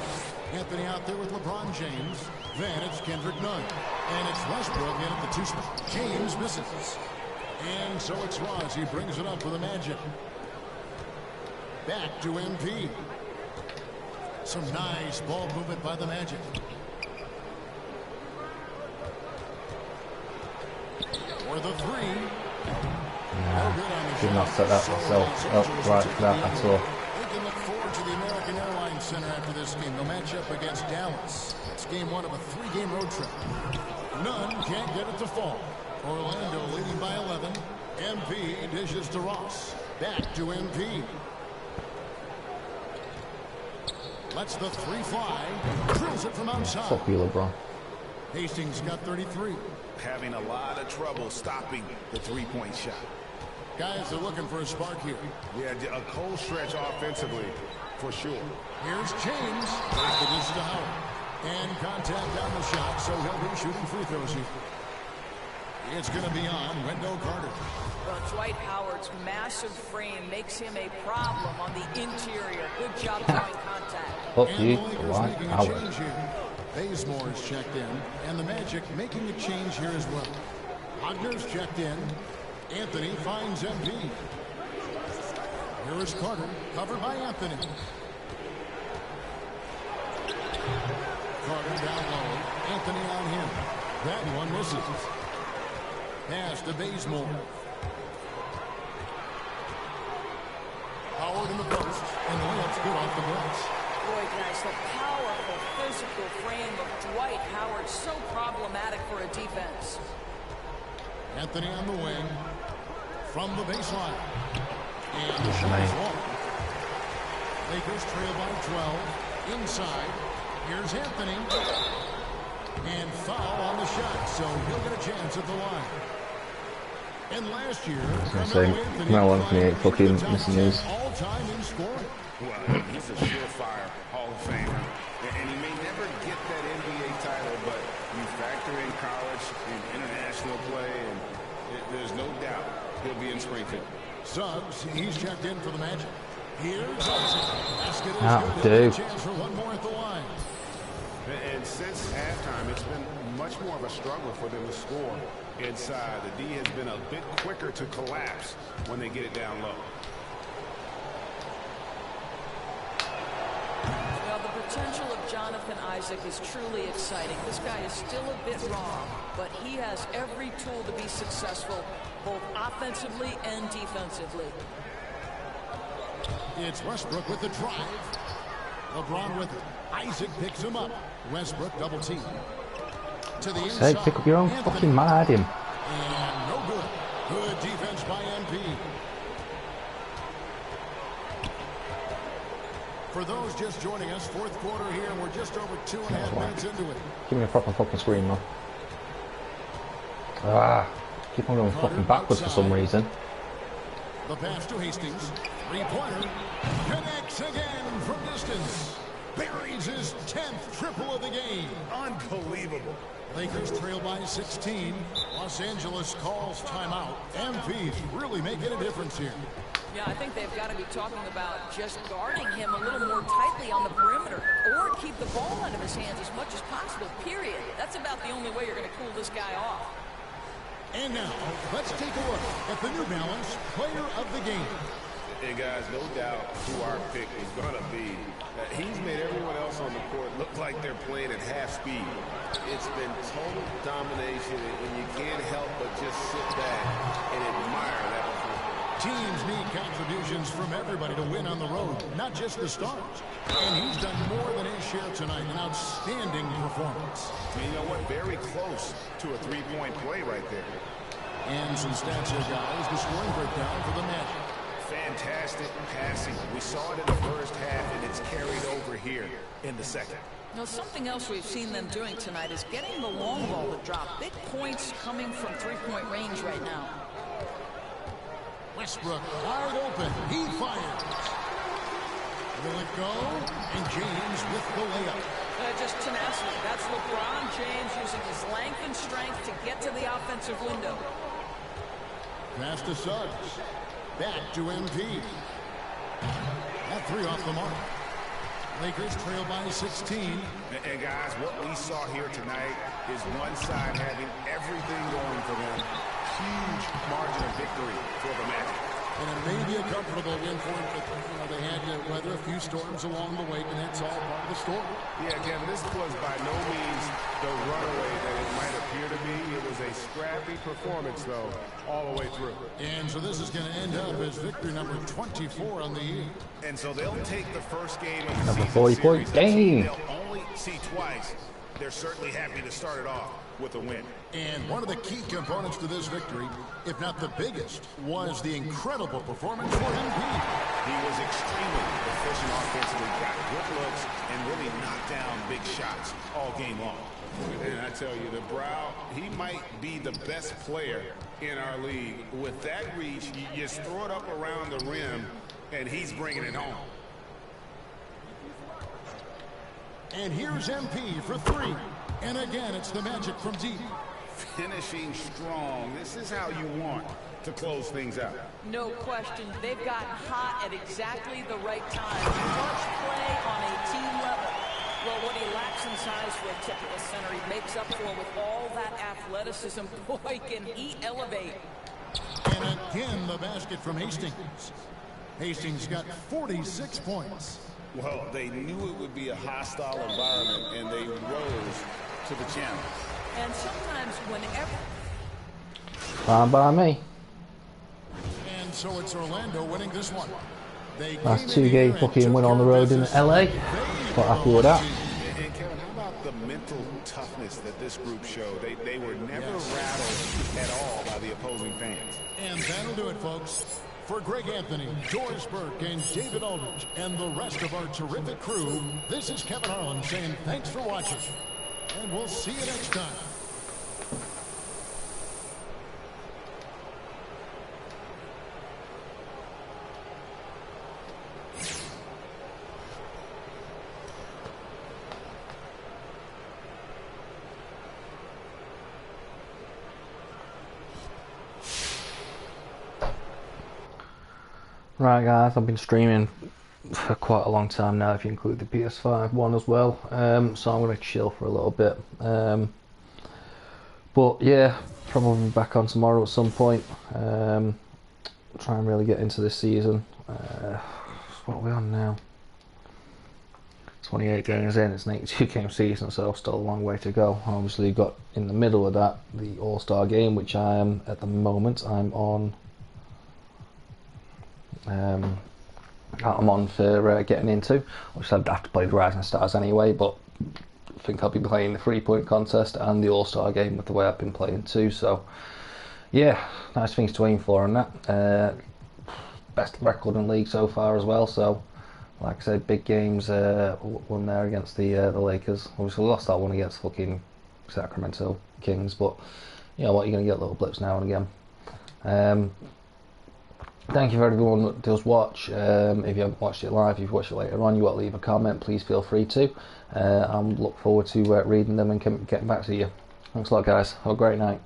Anthony out there with LeBron James. Then it's Kendrick Nunn. And it's Westbrook in at the 2 spot. James misses. And so it's Ross. He brings it up for the Magic. Back to MP. Some nice ball movement by the Magic. For the 3. Nah, did not set that myself up right for that at all. They can look forward to the American Airlines Center after this game. They'll match up against Dallas. It's game 1 of a 3-game road trip. None can't get it to fall. Orlando leading by 11. MP dishes to Ross. Back to MP. Lets the 3 fly. Drills it from outside. Fuck you, LeBron. Hastings got 33. Having a lot of trouble stopping the 3-point shot. Guys are looking for a spark here. Yeah, a cold stretch offensively, for sure. Here's James. There's the dish to Howard. And contact on the shot, so he'll be shooting free throws here. It's going to be on Wendell Carter. Well, Dwight Howard's massive frame makes him a problem on the interior. Good job drawing contact. Fuck you, Dwight Howard. Bazemore is checked in, and the Magic making a change here as well. Wagner's checked in. Anthony finds MP. Here is Carter, covered by Anthony. Carter down low. Anthony on him. That one misses. Pass to Bazemore. Howard in the post, and the layup's good off the glass. Boy, guys, the powerful physical frame of Dwight Howard, so problematic dramatic for a defense. Anthony on the wing from the baseline. And the shot is long. Lakers trail by 12. Inside. Here's Anthony. And foul on the shot, so he'll get a chance at the line. And last year, Carmelo Anthony ain't fucking missing these. All-time in scoring. Well, he's a surefire Hall of Famer. And he may never get that NBA title, but you factor in college and international play, and there's no doubt he'll be in Springfield. Suggs, he's checked in for the Magic. Here's basket is good. Chance for one more at the line. And since halftime, it's been much more of a struggle for them to score inside. The D has been a bit quicker to collapse when they get it down low. Well, the potential of Jonathan Isaac is truly exciting. This guy is still a bit raw, but he has every tool to be successful, both offensively and defensively. It's Westbrook with the drive. LeBron with it. Isaac picks him up. Westbrook double team. To the inside. Say, pick up your own fucking man at him. And no good. Good defense by MP. For those just joining us, fourth quarter here, and we're just over 2.5 minutes into it. Give me a proper fucking screen, man. Ah, keep on going fucking backwards for some reason. The pass to Hastings. Three-pointer. Connects again from distance. Buries his 10th triple of the game. Unbelievable. Lakers trail by 16. Los Angeles calls timeout. MP's really making a difference here. Yeah, I think they've got to be talking about just guarding him a little more tightly on the perimeter, or keep the ball out of his hands as much as possible, period. That's about the only way you're going to cool this guy off. And now, let's take a look at the New Balance Player of the Game. And guys, no doubt who our pick is going to be. He's made everyone else on the court look like they're playing at half speed. It's been total domination, and you can't help but just sit back and admire that performance. Teams need contributions from everybody to win on the road, not just the stars. And he's done more than his share tonight. An outstanding performance. And you know what? Very close to a three-point play right there. And some stats here, guys. The scoring breakdown for the Magic. Fantastic passing. We saw it in the first half, and it's carried over here in the second. Now, something else we've seen them doing tonight is getting the long ball to drop. Big points coming from three-point range right now. Westbrook wide open. He fires. Will it go? And James with the layup. Just tenacity. That's LeBron James using his length and strength to get to the offensive window. Pass to Suggs. Back to MP. That three off the mark. Lakers trail by 16. And guys, what we saw here tonight is one side having everything going for them. Huge margin of victory for the Magic. And it may be a comfortable win for them, but they had to weather a few storms along the way, and that's all part of the story. Yeah, Kevin, this was by no means the runaway that it might appear to be. It was a scrappy performance, though, all the way through. And so this is going to end up as victory number 24 on the year. And so they'll take the first game of the season 40-point game. They'll only see twice. They're certainly happy to start it off with a win. And one of the key components to this victory, if not the biggest, was the incredible performance for MP. He was extremely efficient offensively, got good looks, and really knocked down big shots all game long. And I tell you, the Brow, he might be the best player in our league. With that reach, you just throw it up around the rim, and he's bringing it home. And here's MP for three. And again, it's the Magic from deep. Finishing strong. This is how you want to close things out. No question. They've gotten hot at exactly the right time. Clutch play on a team level. Well, what he lacks in size for a typical center, he makes up for with all that athleticism. Boy, can he elevate. And again, the basket from Hastings. Hastings got 46 points. Well, they knew it would be a hostile environment, and they rose to the challenge. And sometimes whenever... Fine by me. And so it's Orlando winning this one. Last two-game fucking win on the road in LA. Quite happy with that. And Kevin, how about the mental mental toughness that this group showed. They were never rattled at all by the opposing fans. And that'll do it, folks. For Greg Anthony, Doris Burke, and David Aldridge, and the rest of our terrific crew, this is Kevin Harlan saying thanks for watching. And we'll see you next time. Right guys, I've been streaming for quite a long time now if you include the PS5 one as well, so I'm going to chill for a little bit, but yeah, probably back on tomorrow at some point, try and really get into this season. What are we on now? 28 games in, it's an 82 game season, so still a long way to go. Obviously got in the middle of that the All-Star game, which I am at the moment, I'm on for getting into. Obviously I'd have to play the Rising Stars anyway, but I think I'll be playing the 3-point contest and the All-Star game with the way I've been playing too, so yeah, nice things to aim for on that. Best record in the league so far as well, so like I said, big games won there against the Lakers. Obviously we lost that one against fucking Sacramento Kings, but you know what, you're going to get little blips now and again. Thank you for everyone that does watch. If you haven't watched it live, if you've watched it later on, you want to leave a comment, please feel free to. I look forward to reading them and getting back to you. Thanks a lot guys, have a great night.